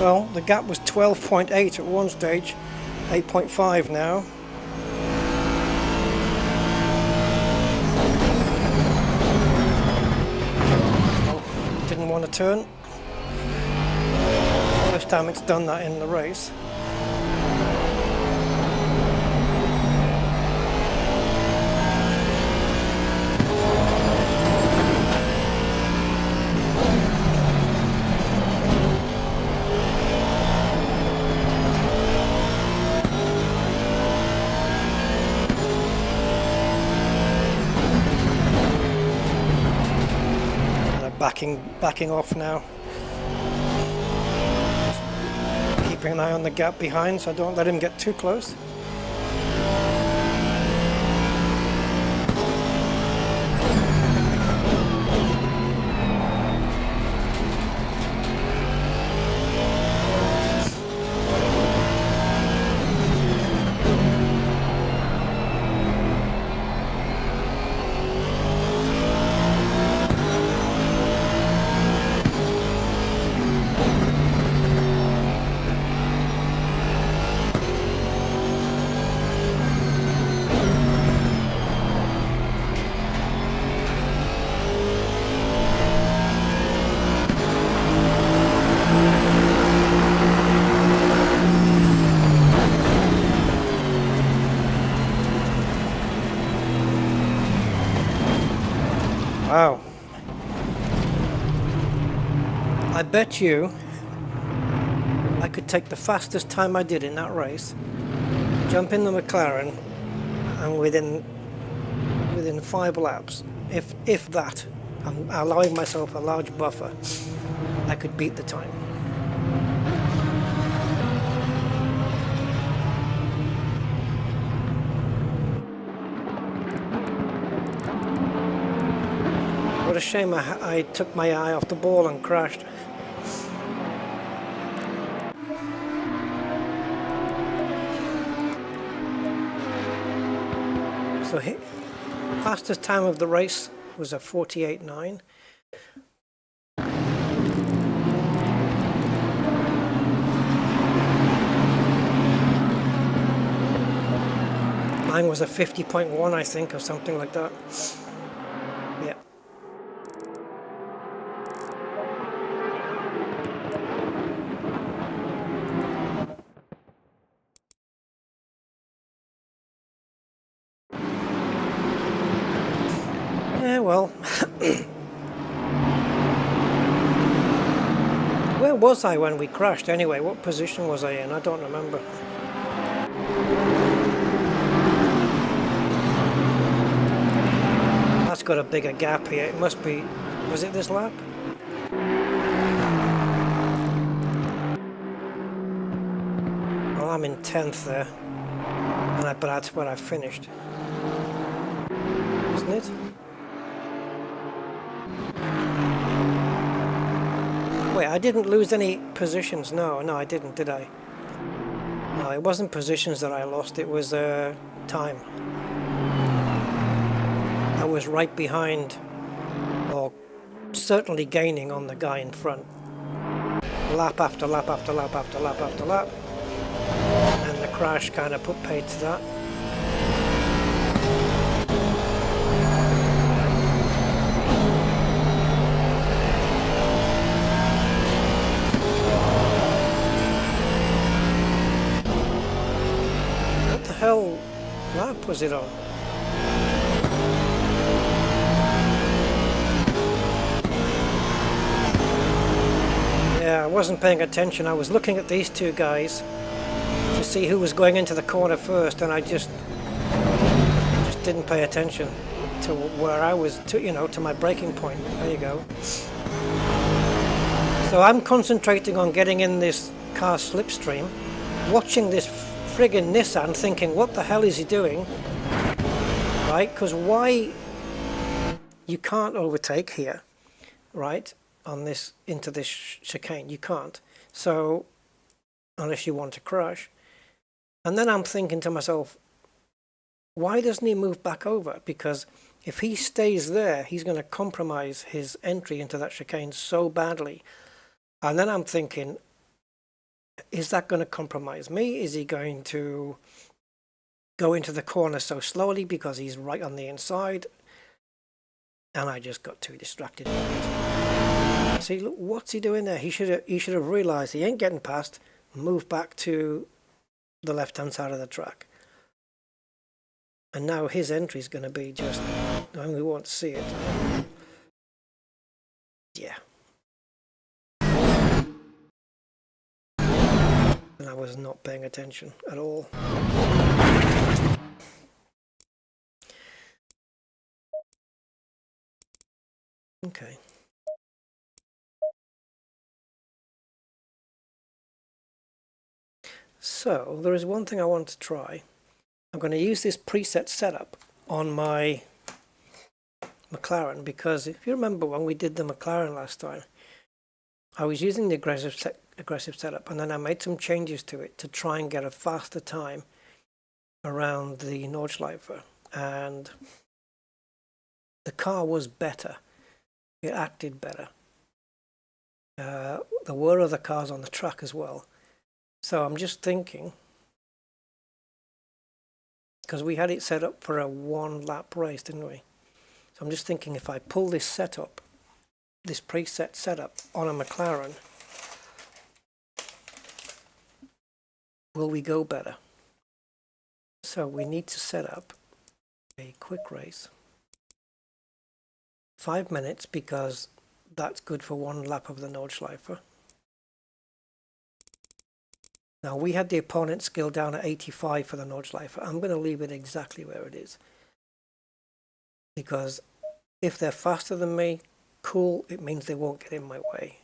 Well, the gap was 12.8 at one stage, 8.5 now. Oh, didn't want to turn. First time it's done that in the race. Backing off now. Keeping an eye on the gap behind so I don't let him get too close. Wow. I bet you I could take the fastest time I did in that race, jump in the McLaren, and within 5 laps, if that, I'm allowing myself a large buffer, I could beat the time. What a shame I took my eye off the ball and crashed. So fastest time of the race was a 48.9. Mine was a 50.1, I think, or something like that. Yeah. Yeah, well, where was I when we crashed anyway? What position was I in? I don't remember. That's got a bigger gap here. It must be, was it this lap? Well, I'm in 10th there, but that's where I finished, isn't it? Wait, I didn't lose any positions. No, I didn't, did I? No, it wasn't positions that I lost. It was time. I was right behind, or certainly gaining on the guy in front. Lap after lap after lap after lap after lap. And the crash kind of put paid to that. What the hell lap was it on? Yeah, I wasn't paying attention. I was looking at these two guys to see who was going into the corner first, and I just didn't pay attention to where I was, to my braking point. There you go. So I'm concentrating on getting in this car slipstream, watching this friggin' Nissan, thinking, what the hell is he doing? Right? Because why you can't overtake here, right? On this, into this chicane, you can't. So, unless you want to crash. And then I'm thinking to myself, why doesn't he move back over? Because if he stays there, he's going to compromise his entry into that chicane so badly. And then I'm thinking, is that going to compromise me? Is he going to go into the corner so slowly because he's right on the inside? And I just got too distracted. See, look, what's he doing there? He should have realized he ain't getting past, move back to the left hand side of the track. And now his entry is going to be just, I mean, we won't see it. Yeah. And I was not paying attention at all. Okay. So there is one thing I want to try. I'm going to use this preset setup on my McLaren, because if you remember when we did the McLaren last time, I was using the aggressive setup, and then I made some changes to it to try and get a faster time around the Nordschleife, and the car was better. It acted better. There were other cars on the track as well. So I'm just thinking, because we had it set up for a 1-lap race, didn't we? So I'm just thinking, if I pull this setup, this preset setup on a McLaren, will we go better? So we need to set up a quick race. 5 minutes, because that's good for 1 lap of the Nordschleife. Now we had the opponent skill down at 85 for the Nordschleife. I'm going to leave it exactly where it is, because if they're faster than me, cool, it means they won't get in my way.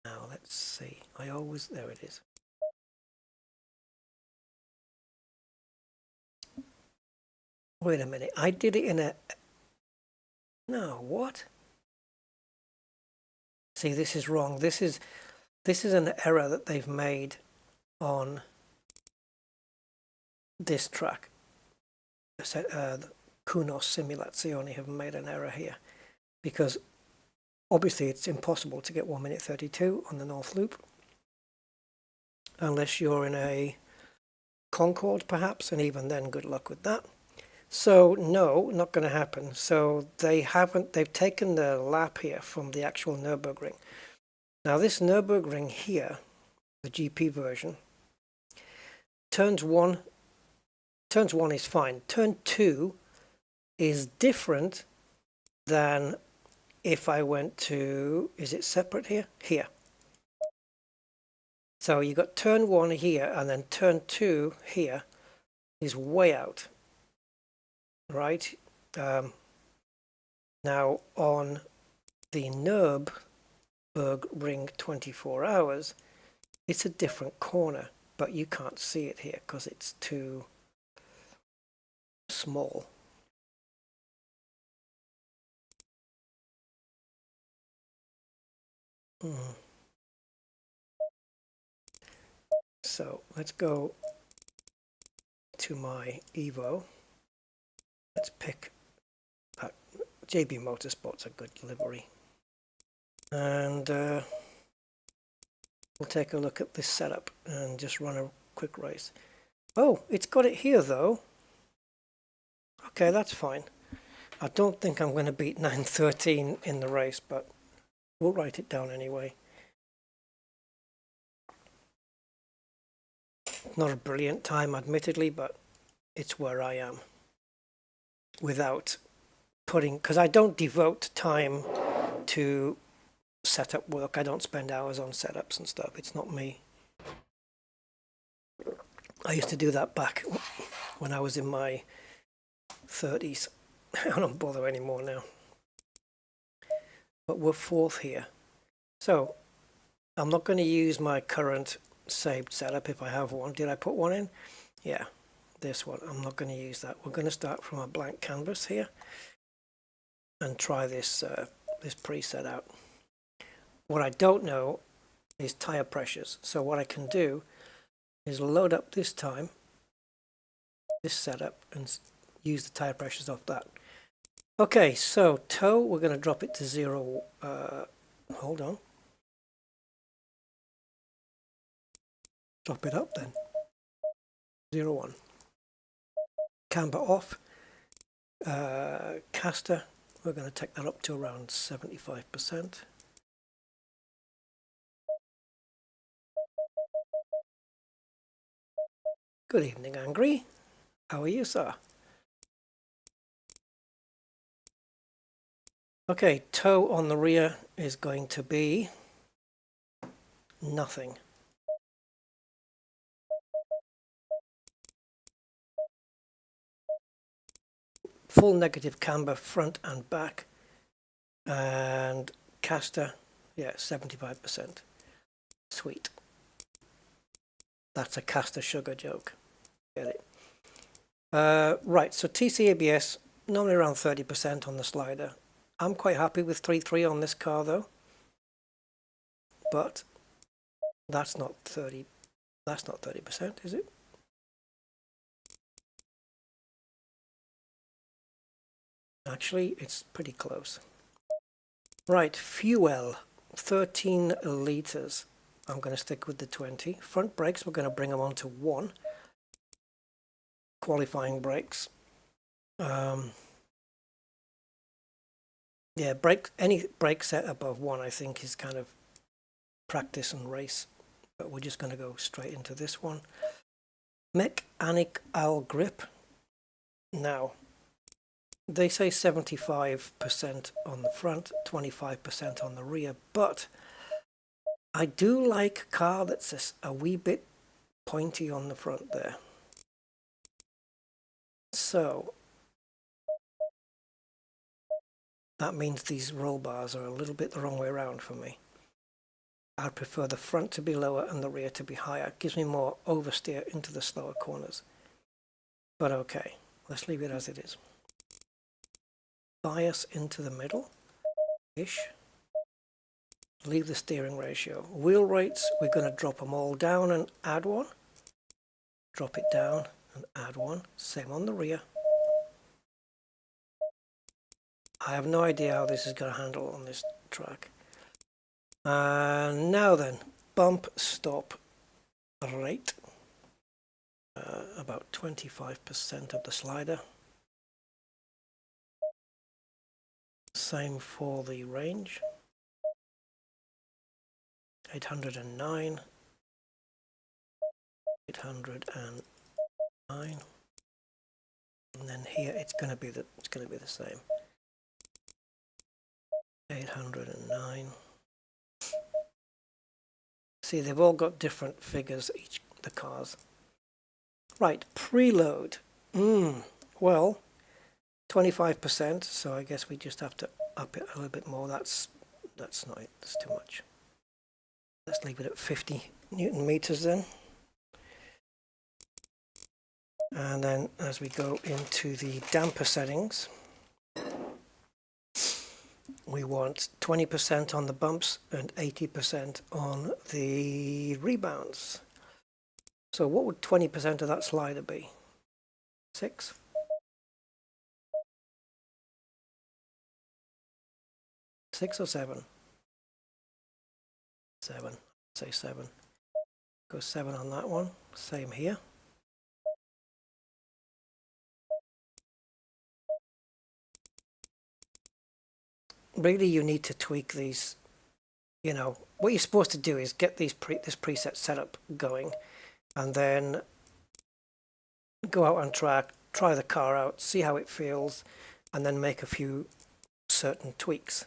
Now let's see, there it is. Wait a minute, I did it in a, no, what? See, this is wrong. This is an error that they've made on this track. The Kunos Simulazione have made an error here, because obviously it's impossible to get 1:32 on the North Loop unless you're in a Concorde perhaps, and even then good luck with that. So no, not going to happen. So they've taken the lap here from the actual Nürburgring. Now this Nürburgring here, the GP version, turns one is fine. Turn 2 is different than if I went to, is it separate here? Here. So you got turn 1 here, and then turn 2 here is way out. Right, now on the Nürburgring 24 hours, it's a different corner, but you can't see it here because it's too small. So let's go to my Evo. Let's pick that. JB Motorsport's a good livery. And we'll take a look at this setup and just run a quick race. Oh, it's got it here though. Okay, that's fine. I don't think I'm going to beat 9:13 in the race, but we'll write it down anyway. Not a brilliant time, admittedly, but it's where I am. Without putting, because I don't devote time to setup work. I don't spend hours on setups and stuff. It's not me. I used to do that back when I was in my 30s. I don't bother anymore now. But we're 4th here. So I'm not going to use my current saved setup if I have one. Did I put one in? Yeah. This one, I'm not going to use that. We're going to start from a blank canvas here and try this this preset out. What I don't know is tire pressures, so what I can do is load up this setup and use the tire pressures off that. Okay, so toe, we're going to drop it to 0. Hold on. Drop it up then. 0, 1. Camber off. Caster, we're going to take that up to around 75%. Good evening, Angry. How are you, sir? Okay, toe on the rear is going to be nothing. Full negative camber front and back. And caster, yeah, 75%. Sweet. That's a caster sugar joke. Get it? Right, so TC ABS, normally around 30% on the slider. I'm quite happy with 3.3 on this car though. But that's not 30%, is it? Actually, it's pretty close. Right, fuel, 13 litres. I'm going to stick with the 20. Front brakes, we're going to bring them on to 1. Qualifying brakes. Yeah, any brake set above 1 I think is kind of practice and race. But we're just going to go straight into this one. Mechanic owl grip. Now, they say 75% on the front, 25% on the rear, but I do like a car that's a wee bit pointy on the front there. So that means these roll bars are a little bit the wrong way around for me. I'd prefer the front to be lower and the rear to be higher. It gives me more oversteer into the slower corners. But okay, let's leave it as it is. Bias into the middle-ish. Leave the steering ratio. Wheel rates, we're going to drop them all down and add 1. Drop it down and add 1. Same on the rear. I have no idea how this is going to handle on this track. Now then, bump stop rate. About 25% of the slider. Same for the range. 809. 809. And then here it's going to be the same. 809. See, they've all got different figures, the cars. Right, preload. Well, 25%, so I guess we just have to up it a little bit more. That's that's too much. Let's leave it at 50 Newton meters then. And then as we go into the damper settings, we want 20% on the bumps and 80% on the rebounds. So what would 20% of that slider be? 6? 6 or 7? 7. Say 7. Go 7 on that one. Same here. Really, you need to tweak these. You know, what you're supposed to do is get this preset setup going, and then go out on track, try the car out, see how it feels, and then make a few certain tweaks.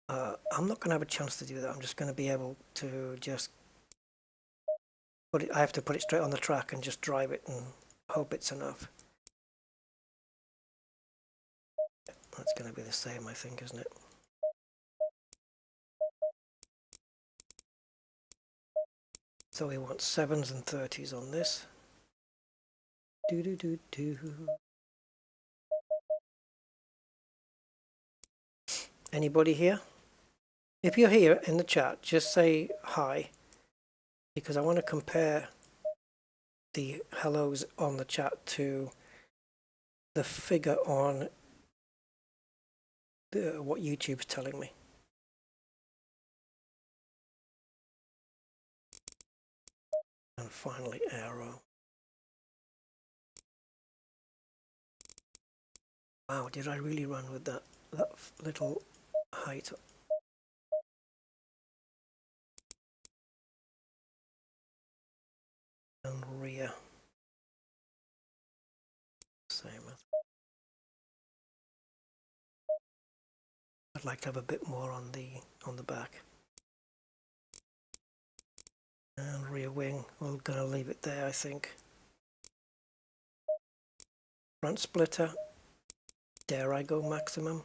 I'm not going to have a chance to do that. I'm just going to be able to just put it. I have to put it straight on the track and just drive it and hope it's enough. That's going to be the same, I think, isn't it? So we want 7s and 30s on this. Anybody here? If you're here in the chat, just say hi, because I want to compare the hellos on the chat to the figure on what YouTube's telling me. And finally, aero. Wow, did I really run with that little height? And rear. Same. I'd like to have a bit more on the back. And rear wing, we're going to leave it there, I think. Front splitter, dare I go maximum?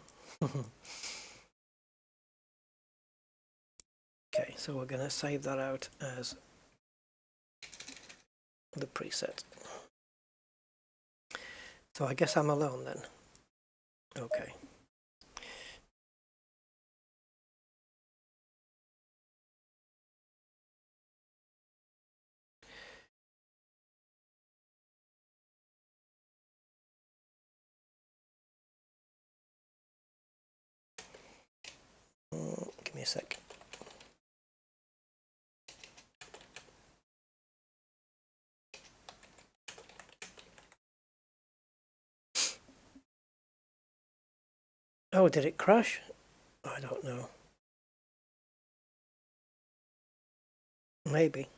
Okay, so we're going to save that out as the preset. So I guess I'm alone then. Okay. Give me a sec. Oh, did it crash? I don't know. Maybe.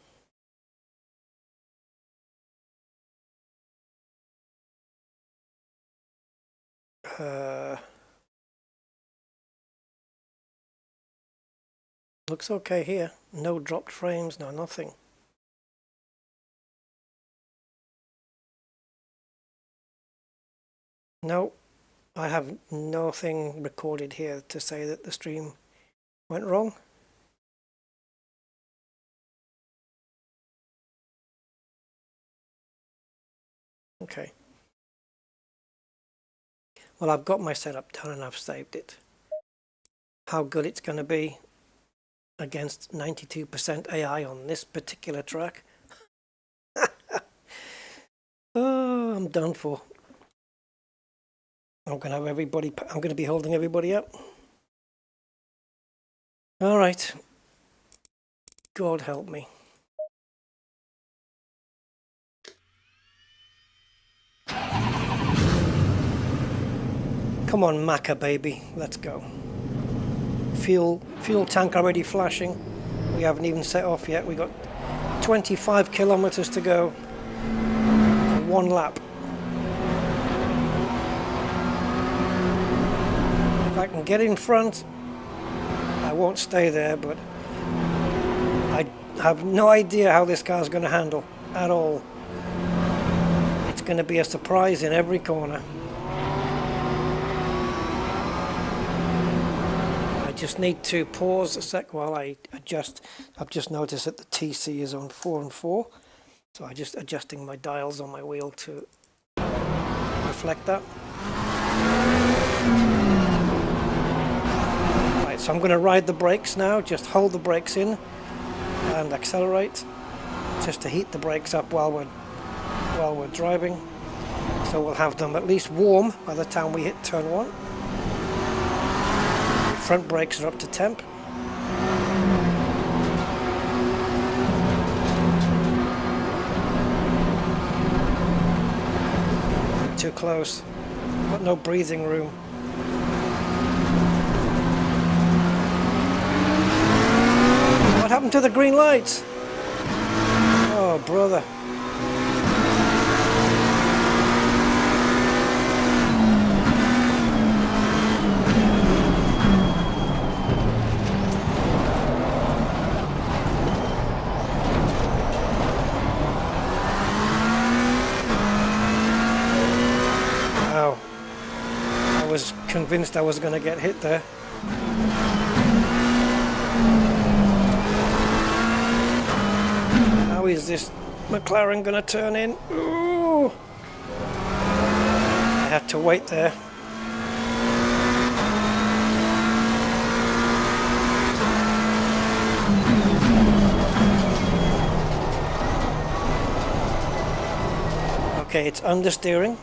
Looks okay here. No dropped frames, no nothing. No, I have nothing recorded here to say that the stream went wrong. Okay. Well, I've got my setup done and I've saved it. How good it's going to be against 92% AI on this particular track. Oh, I'm done for. I'm going to have everybody, I'm going to be holding everybody up. All right. God help me. Come on, Macca baby, let's go. Fuel tank already flashing. We haven't even set off yet. We got 25 kilometers to go. One lap. If I can get in front, I won't stay there, but I have no idea how this car's going to handle at all. It's going to be a surprise in every corner. I just need to pause a sec while I adjust. I've just noticed that the TC is on 4 and 4, so I'm just adjusting my dials on my wheel to reflect that. Right, so I'm going to ride the brakes now. Just hold the brakes in and accelerate, just to heat the brakes up while we're driving. So we'll have them at least warm by the time we hit turn 1. Front brakes are up to temp. Too close. Got no breathing room. What happened to the green lights? Oh, brother. Was convinced I was going to get hit there. How is this McLaren going to turn in? Ooh! I had to wait there. Okay, it's understeering.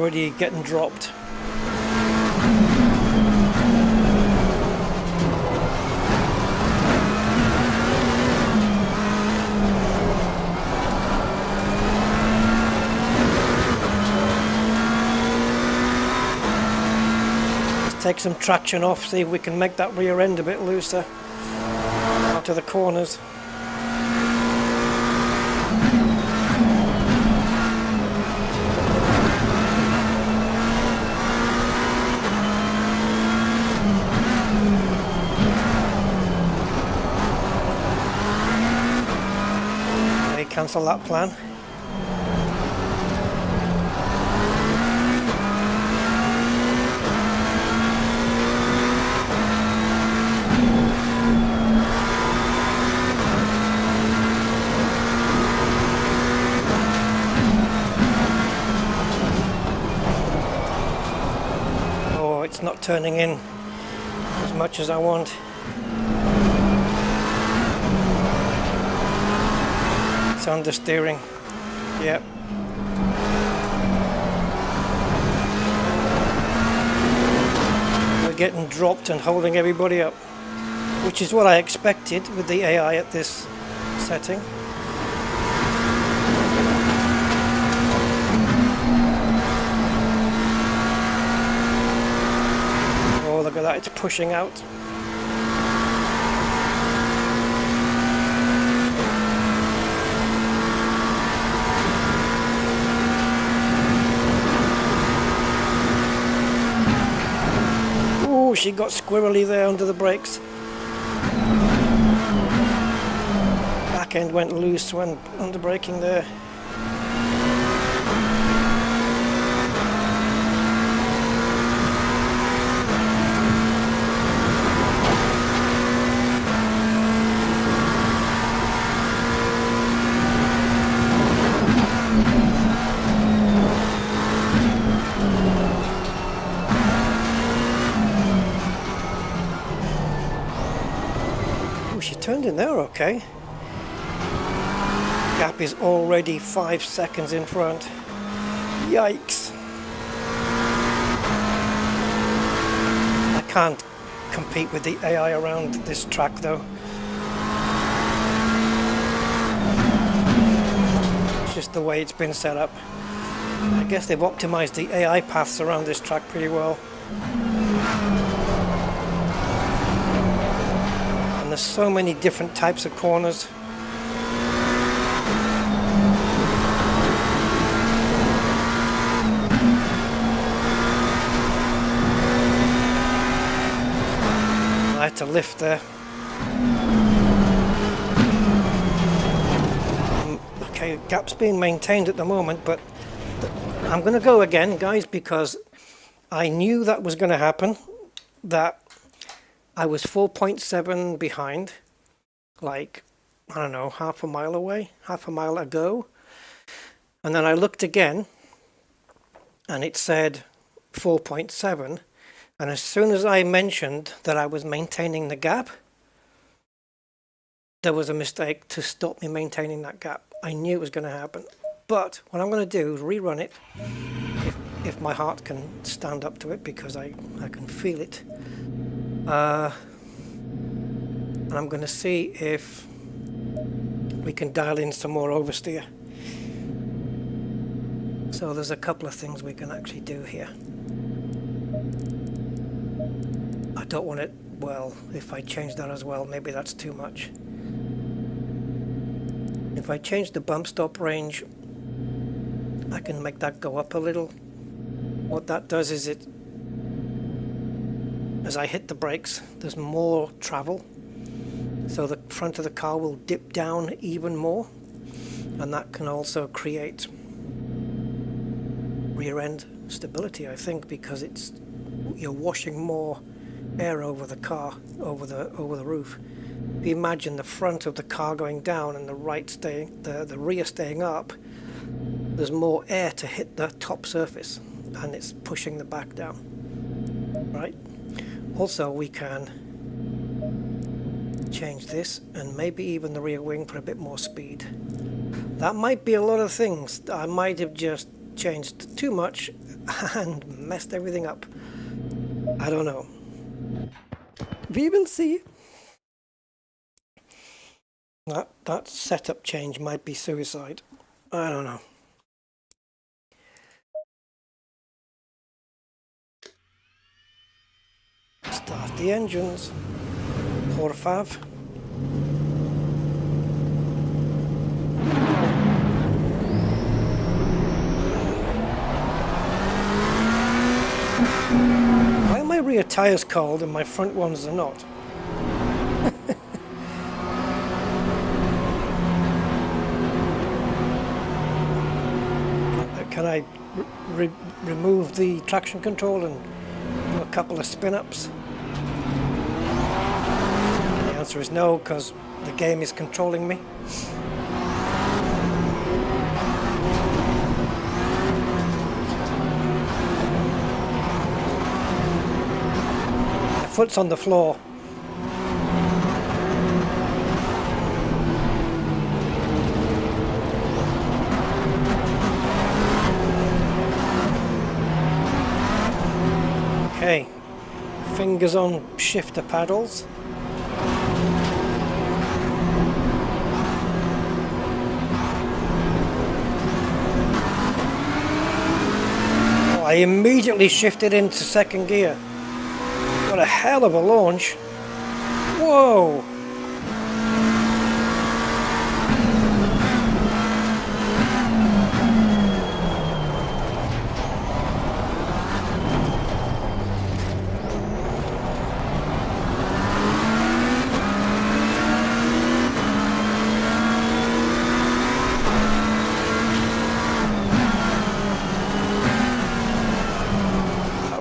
already getting dropped. Let's take some traction off, see if we can make that rear end a bit looser out of the corners. Cancel that plan. Oh, it's not turning in as much as I want. Understeering. Yep. We're getting dropped and holding everybody up, which is what I expected with the AI at this setting. Oh, look at that, it's pushing out. She got squirrely there under the brakes. Back end went loose when under braking there. Turned in there okay. Gap is already 5 seconds in front. Yikes. I can't compete with the AI around this track though. It's just the way it's been set up. I guess they've optimized the AI paths around this track pretty well. There's so many different types of corners. I had to lift there. Okay, gap's being maintained at the moment, but I'm going to go again, guys, because I knew that was going to happen, that I was 4.7 behind, like, I don't know, half a mile away, half a mile ago. And then I looked again, and it said 4.7. And as soon as I mentioned that I was maintaining the gap, there was a mistake to stop me maintaining that gap. I knew it was going to happen. But what I'm going to do is rerun it, if my heart can stand up to it, because I can feel it. And I'm going to see if we can dial in some more oversteer. So there's a couple of things we can actually do here. I don't want it, well, if I change that as well, maybe that's too much. If I change the bump stop range, I can make that go up a little. What that does is it, as I hit the brakes, there's more travel, so the front of the car will dip down even more, and that can also create rear end stability, I think, because you're washing more air over the car, over the roof. If you imagine the front of the car going down and the rear staying up, there's more air to hit the top surface, and it's pushing the back down, right? Also, we can change this and maybe even the rear wing for a bit more speed. That might be a lot of things. I might have just changed too much and messed everything up. I don't know. We will see. That setup change might be suicide. I don't know. Start the engines. Por fav. Why are my rear tires cold and my front ones are not? Can I remove the traction control and do a couple of spin-ups? The answer is no, because the game is controlling me. My foot's on the floor. Okay, fingers on shifter paddles. Oh, I immediately shifted into second gear. What a hell of a launch. Whoa!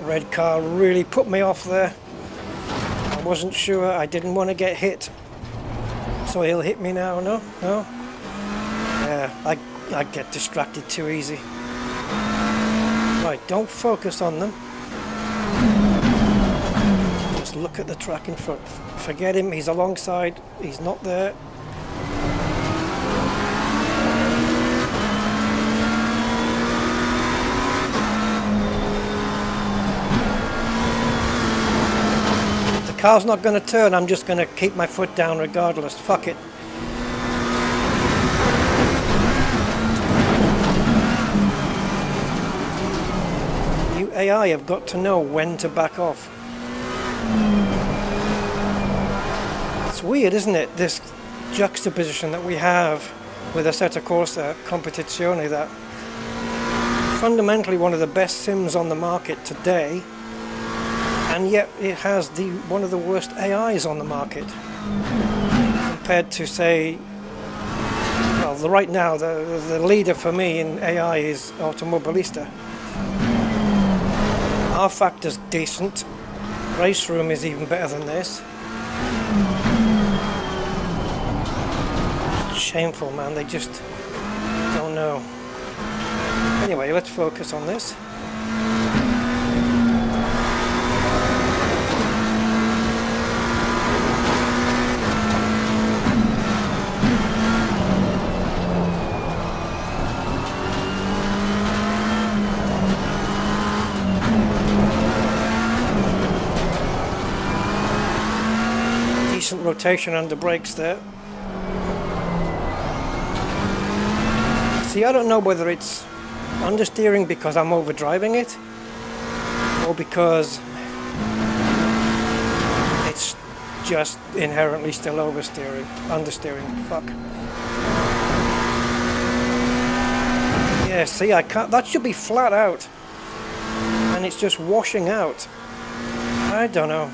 Red car really put me off there. I wasn't sure, I didn't want to get hit. So he'll hit me now, no? No? Yeah, I get distracted too easy. Right, don't focus on them. Just look at the track in front. Forget him, he's alongside, he's not there. The car's not going to turn, I'm just going to keep my foot down regardless. Fuck it. You AI have got to know when to back off. It's weird, isn't it? This juxtaposition that we have with Assetto Corsa Competitzione, that fundamentally one of the best sims on the market today, and yet it has one of the worst AIs on the market compared to, say, well, right now the leader for me in AI is Automobilista. R factor's decent, race room is even better than this. Shameful, man, they just don't know. Anyway, let's focus on this. Decent rotation under brakes there. See, I don't know whether it's understeering because I'm overdriving it or because it's just inherently still understeering. Fuck. Yeah, see, I can't, that should be flat out and it's just washing out. I don't know.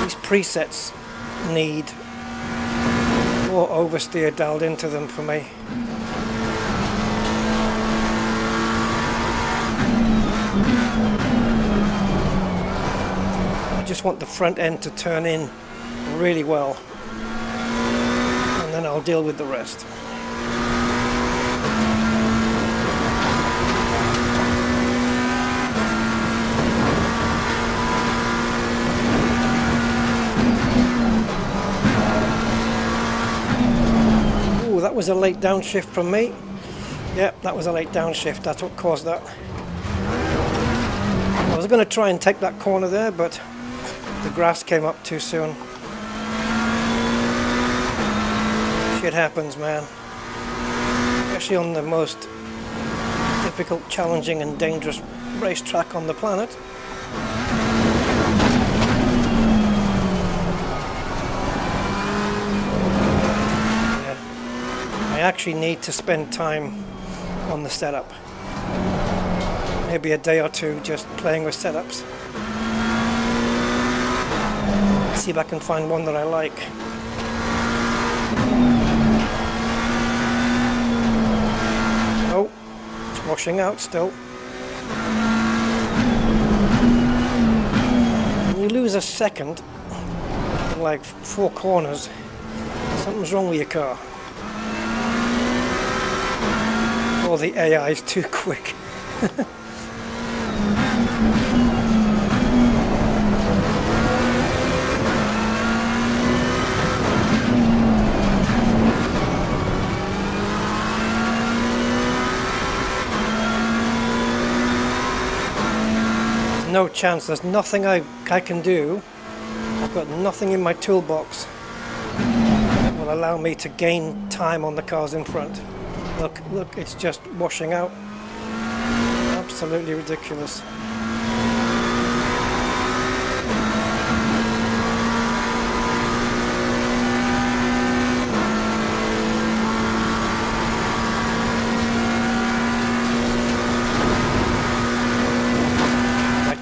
These presets need more oversteer dialed into them for me. I just want the front end to turn in really well and then I'll deal with the rest. That was a late downshift from me. Yep, that was a late downshift, that's what caused that. I was going to try and take that corner there, but the grass came up too soon. Shit happens, man. Especially on the most difficult, challenging and dangerous racetrack on the planet. Yeah. I actually need to spend time on the setup. Maybe a day or two just playing with setups. See if I can find one that I like. Oh, it's washing out still. When you lose a second in like 4 corners, something's wrong with your car. Or the AI is too quick. No chance, there's nothing I can do. I've got nothing in my toolbox that will allow me to gain time on the cars in front. Look, it's just washing out. Absolutely ridiculous.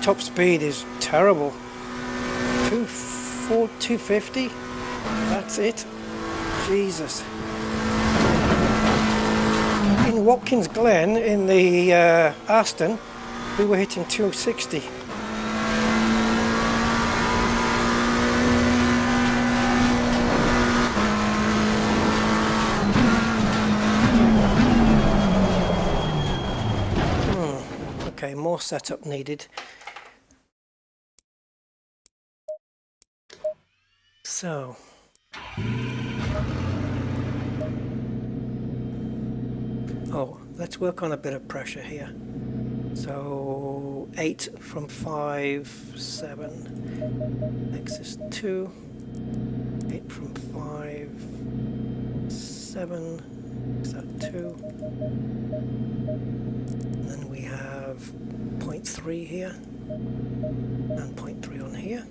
Top speed is terrible. 250. That's it. Jesus. In Watkins Glen, in the Aston, we were hitting 260. Okay, more setup needed. So, let's work on a bit of pressure here. So 8 from 5, 7, X is 2, 8 from 5, 7, is that 2? And then we have 0.3 here, and 0.3 on here.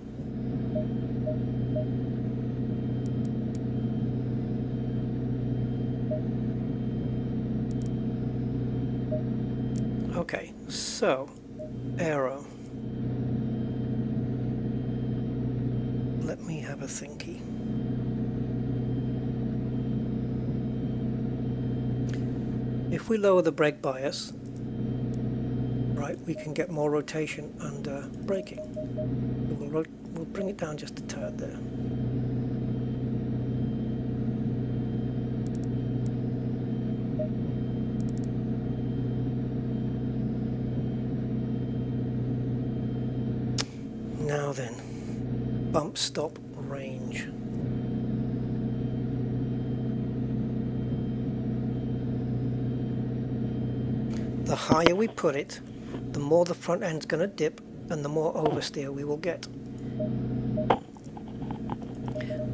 Okay, so aero. Let me have a thinky. If we lower the brake bias, right, we can get more rotation under braking. We'll bring it down just a tad there. Now then, bump stop range. The higher we put it, the more the front end's going to dip and the more oversteer we will get.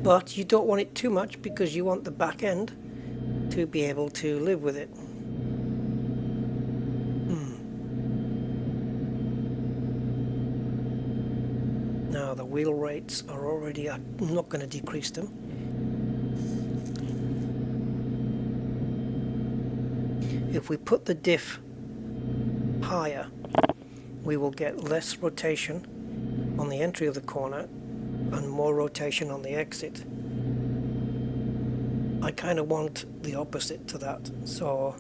But you don't want it too much because you want the back end to be able to live with it. Now the wheel rates are already, I'm not going to decrease them. If we put the diff higher, we will get less rotation on the entry of the corner and more rotation on the exit. I kind of want the opposite to that, so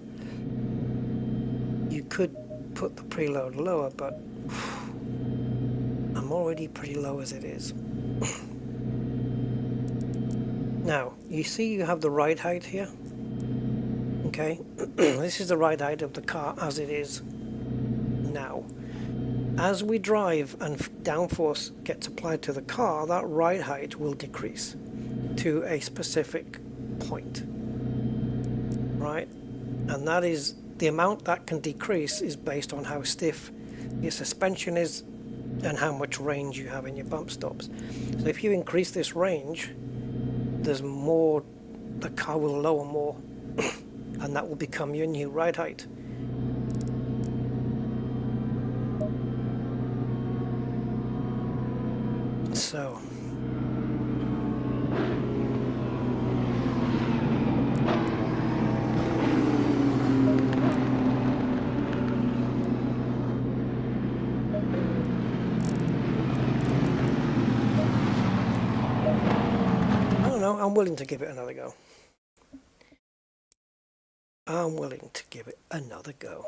you could put the preload lower, but I'm already pretty low as it is. Now, you see you have the ride height here? Okay, this is the ride height of the car as it is now. As we drive and downforce gets applied to the car, that ride height will decrease to a specific point, right? And that is the amount that can decrease is based on how stiff your suspension is and how much range you have in your bump stops. So if you increase this range, there's more, the car will lower more, and that will become your new ride height. So I'm willing to give it another go. I'm willing to give it another go.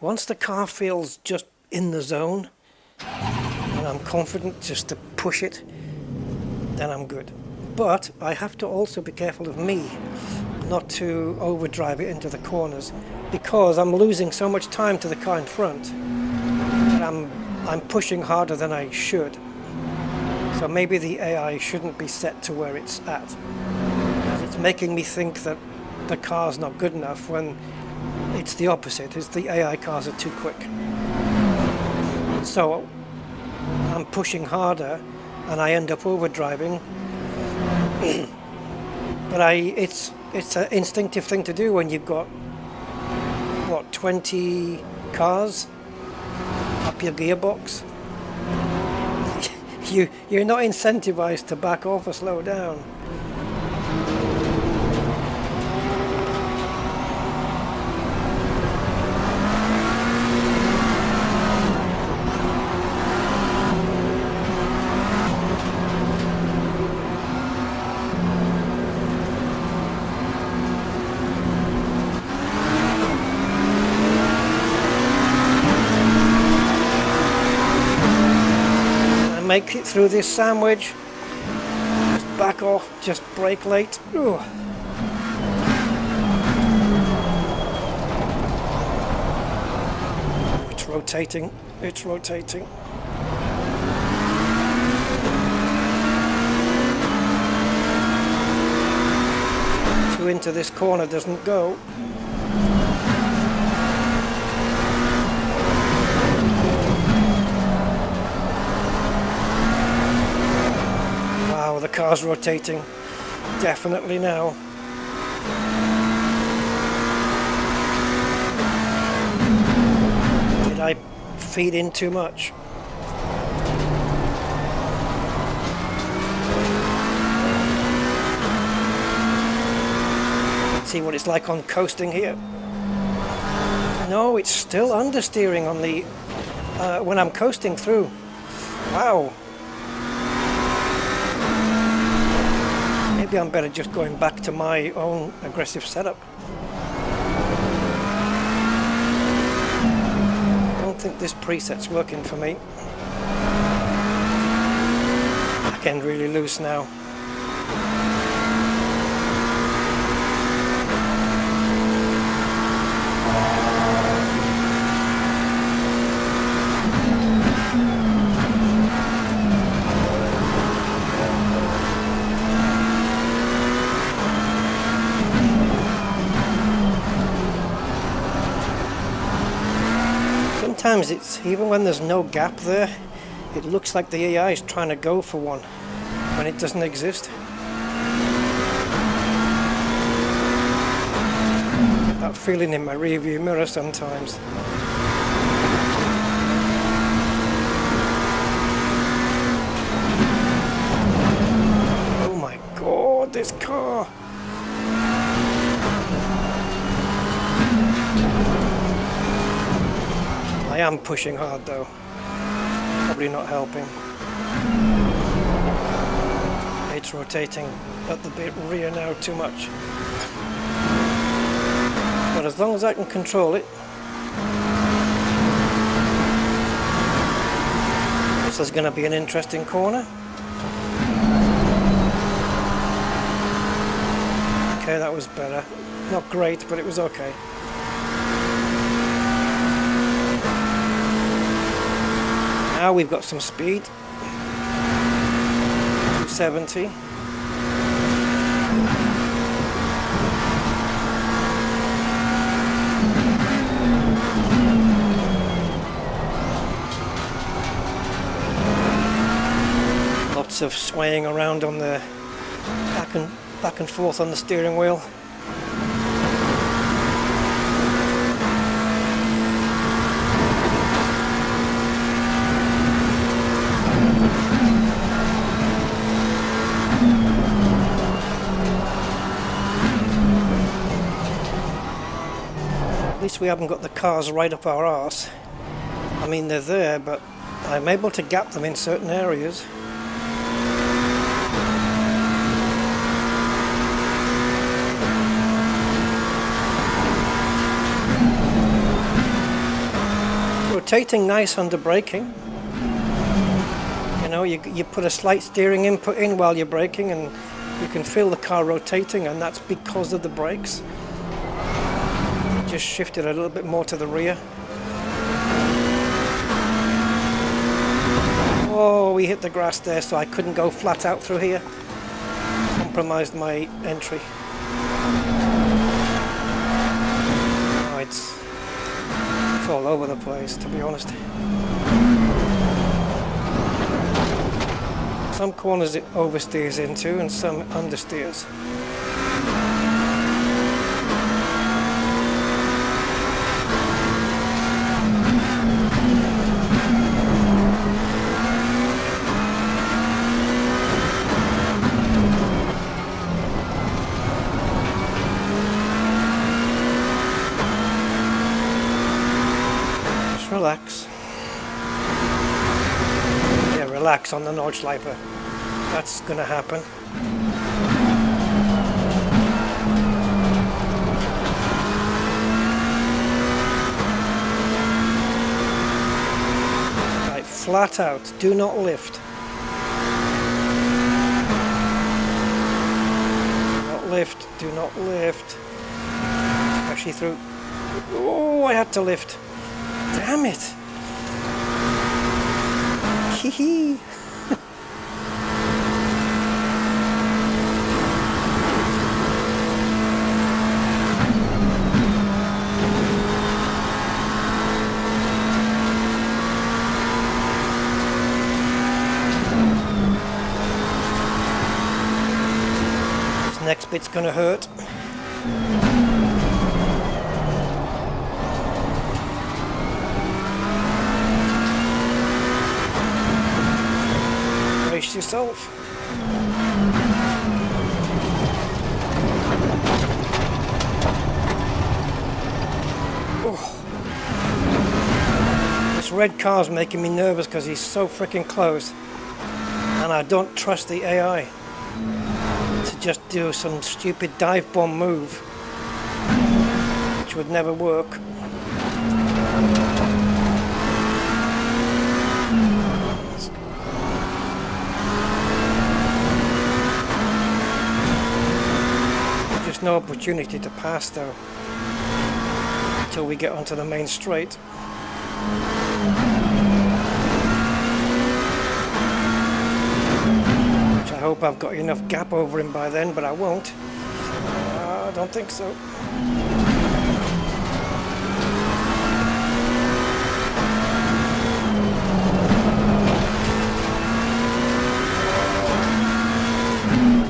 Once the car feels just in the zone and I'm confident just to push it, then I'm good. But I have to also be careful of me not to overdrive it into the corners, because I'm losing so much time to the car in front that I'm pushing harder than I should. So maybe the AI shouldn't be set to where it's at. It's making me think that the car's not good enough when it's the opposite. It's the AI cars are too quick. So I'm pushing harder and I end up overdriving. But it's an instinctive thing to do when you've got, what, 20 cars up your gearbox. You're not incentivized to back off or slow down. Make it through this sandwich, just back off, just brake late. Ooh. It's rotating, it's rotating. Too into this corner doesn't go. The car's rotating, definitely now. Did I feed in too much? Let's see what it's like on coasting here. No, it's still understeering on the when I'm coasting through. Wow. Maybe I'm better just going back to my own aggressive setup. I don't think this preset's working for me. Back end really loose now. Sometimes it's, even when there's no gap there, it looks like the AI is trying to go for one when it doesn't exist. That feeling in my rearview mirror sometimes. Oh my god, this car! I am pushing hard though, probably not helping. It's rotating at the rear now too much. But as long as I can control it, this is going to be an interesting corner. Okay, that was better. Not great, but it was okay. Now we've got some speed. 270. minutes of swaying around on the back and forth on the steering wheel. At least we haven't got the cars right up our arse. I mean, they're there, but I'm able to gap them in certain areas. Rotating nice under braking. You know, you put a slight steering input in while you're braking and you can feel the car rotating, and that's because of the brakes. Just shifted a little bit more to the rear. Oh, we hit the grass there, so I couldn't go flat out through here. Compromised my entry. Oh, it's all over the place, to be honest. Some corners it oversteers into and some understeers. Relax. Yeah, relax on the nordschleife. That's gonna happen. Right, flat out. Do not lift. Do not lift. Do not lift. Especially through. Oh, I had to lift. Damn it! Hee hee! This next bit's gonna hurt. Brace yourself. Oh. This red car's making me nervous because he's so freaking close, and I don't trust the AI to just do some stupid dive bomb move, which would never work. There's no opportunity to pass though until we get onto the main straight. Which I hope I've got enough gap over him by then, but I won't. I don't think so.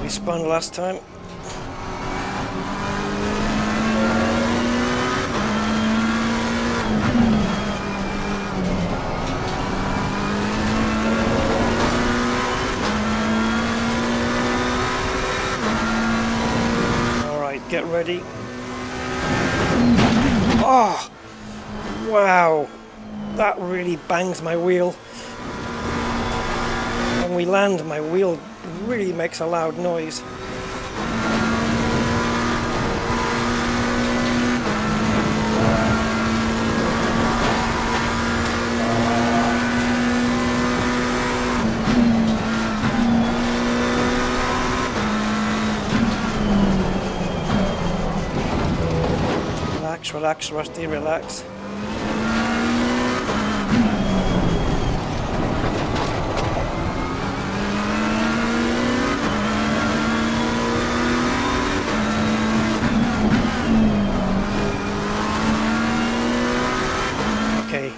We spun last time. Get ready. Oh, wow, that really bangs my wheel. When we land, my wheel really makes a loud noise. Relax, Rusty, relax. Okay.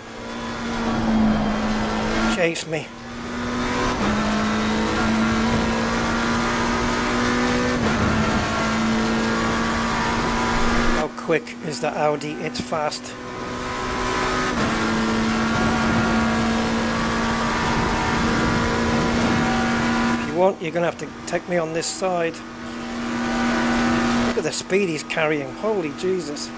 Chase me. quick is the Audi, it's fast. If you want, you're going to have to take me on this side. Look at the speed he's carrying, holy Jesus.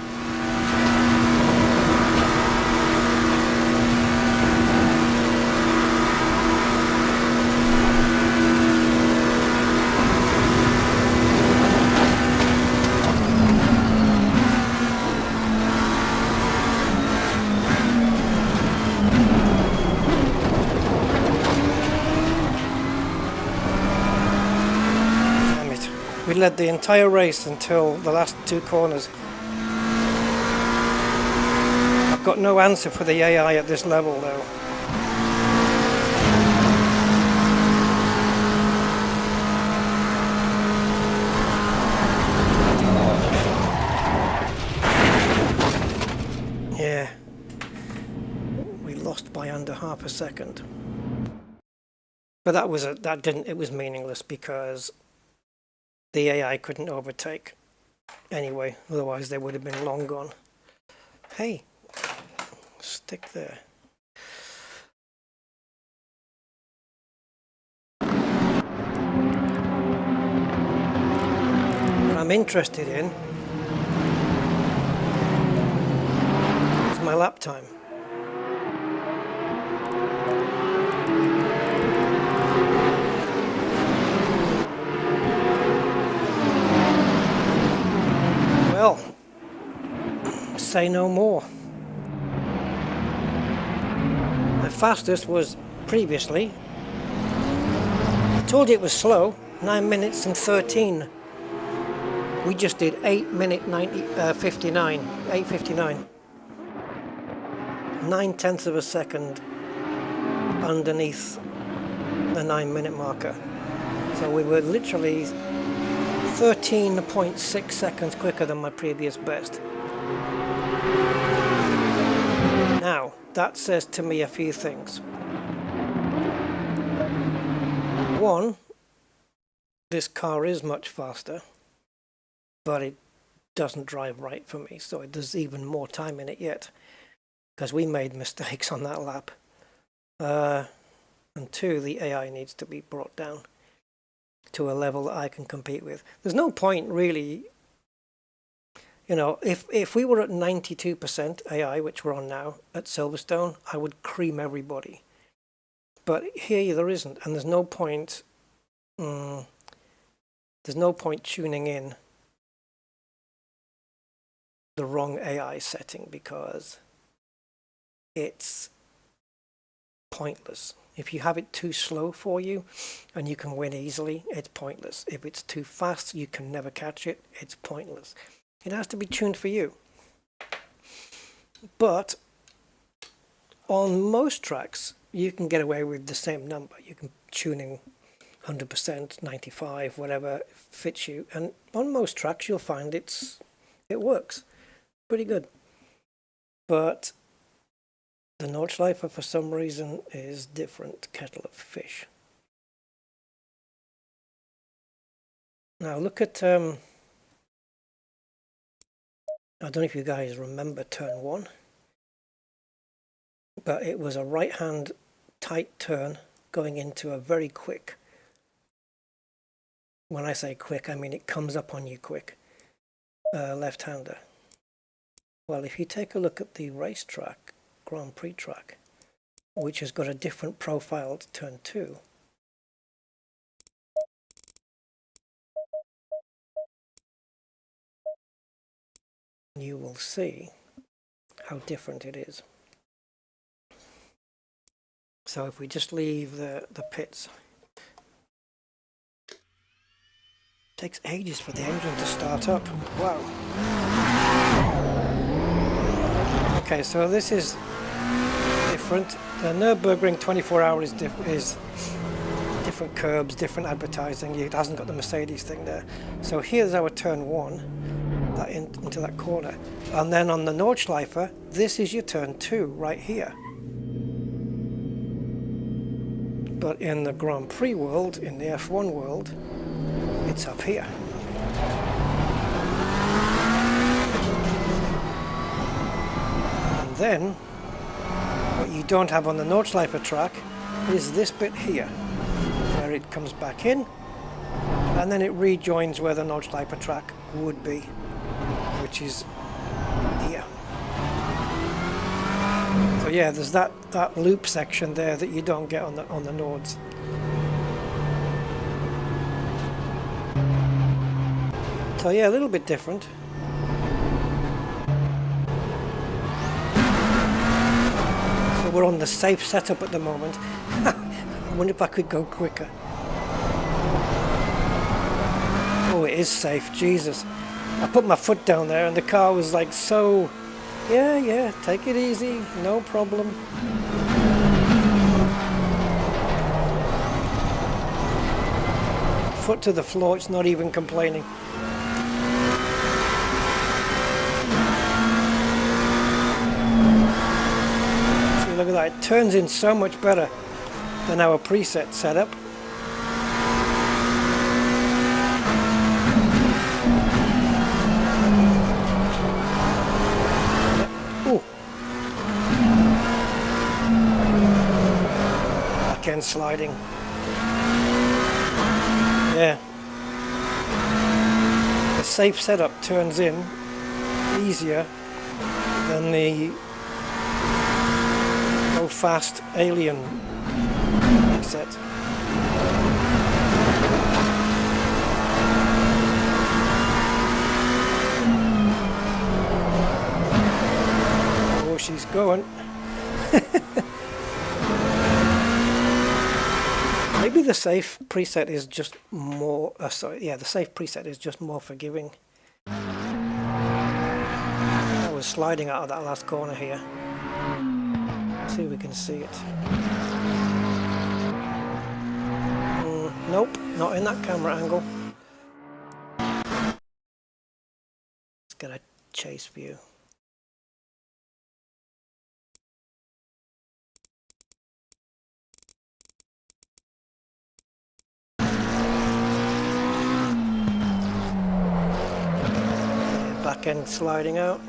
We led the entire race until the last two corners. I've got no answer for the AI at this level though. Yeah, we lost by under half a second. But it was meaningless because the AI couldn't overtake anyway, otherwise they would have been long gone. Hey, stick there. What I'm interested in is my lap time. Well, say no more. The fastest was previously, I told you it was slow, 9 minutes and 13. We just did 8 minute 59, 8:59. 9/10 of a second underneath the 9 minute marker. So we were literally 13.6 seconds quicker than my previous best. Now, that says to me a few things. One, this car is much faster, but it doesn't drive right for me, so there's even more time in it yet, because we made mistakes on that lap. And two, the AI needs to be brought down to a level that I can compete with. There's no point really, you know, if we were at 92% AI, which we're on now at Silverstone, I would cream everybody. But here there isn't, and there's no point tuning in the wrong AI setting because it's pointless. If you have it too slow for you and you can win easily, it's pointless. If it's too fast, you can never catch it, it's pointless. It has to be tuned for you. But on most tracks, you can get away with the same number. You can tuning 100%, 95, whatever fits you. And on most tracks, you'll find it works pretty good. But the Nordschleife, for some reason, is different kettle of fish. Now look at, I don't know if you guys remember turn 1, but it was a right-hand tight turn going into a very quick, when I say quick, I mean it comes up on you quick, left-hander. Well, if you take a look at the racetrack, Grand Prix track, which has got a different profile to turn 2, you will see how different it is. So if we just leave the pits, it takes ages for the engine to start up. Wow. Okay, so this is different. The Nürburgring 24 hour is different curbs, different advertising. It hasn't got the Mercedes thing there. So here's our turn 1. Into that corner, and then on the Nordschleife, this is your turn 2 right here. But in the Grand Prix world, in the F1 world, it's up here. then what you don't have on the Nordschleife track is this bit here, where it comes back in and then it rejoins where the Nordschleife track would be, which is here. So yeah, there's that loop section there that you don't get on the Nords. So yeah, a little bit different. So we're on the safe setup at the moment. I wonder if I could go quicker. Oh, it is safe, Jesus. I put my foot down there and the car was like, so, yeah, take it easy, no problem. Foot to the floor, it's not even complaining. See, look at that, it turns in so much better than our preset setup. Again, sliding. Yeah. The safe setup turns in easier than the go fast alien set. Oh, she's going. Maybe the safe preset is just more, the safe preset is just more forgiving. I was sliding out of that last corner here. Let's see if we can see it. Nope, not in that camera angle. Let's get a chase view. Back end sliding out.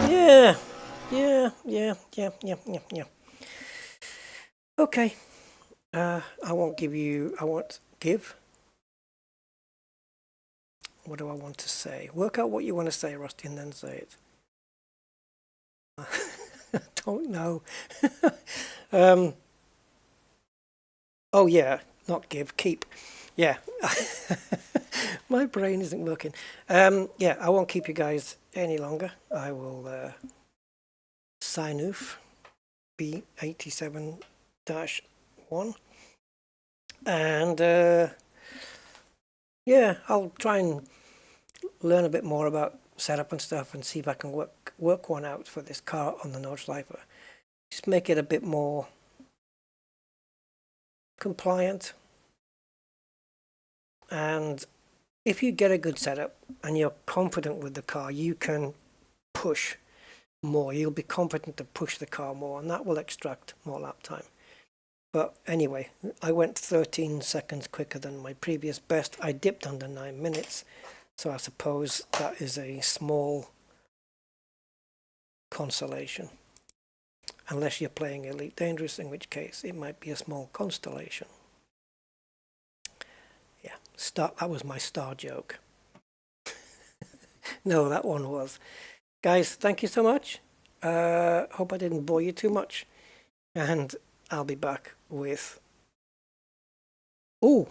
Yeah. Okay. I won't give. What do I want to say? Work out what you want to say, Rusty, and then say it. I don't know. Oh yeah, not give, keep. Yeah. My brain isn't working. Yeah, I won't keep you guys any longer. I will sign off B87-1 and yeah, I'll try and learn a bit more about setup and stuff and see if I can work one out for this car on the Nordschleife. Just make it a bit more compliant. And if you get a good setup and you're confident with the car, you can push more. You'll be confident to push the car more, and that will extract more lap time. But anyway, I went 13 seconds quicker than my previous best. I dipped under 9 minutes, so I suppose that is a small consolation. Unless you're playing Elite Dangerous, in which case it might be a small constellation. That was my star joke. No, that one was. Guys, thank you so much. Hope I didn't bore you too much. And I'll be back with... Oh,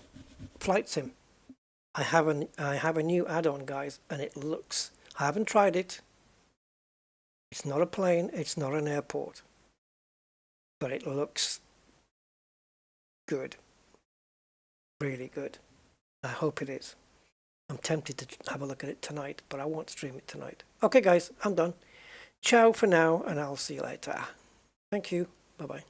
Flight Sim. I have a new add-on, guys, and it looks... I haven't tried it. It's not a plane, it's not an airport. But it looks good. Really good. I hope it is. I'm tempted to have a look at it tonight, but I won't stream it tonight. Okay, guys, I'm done. Ciao for now, and I'll see you later. Thank you. Bye-bye.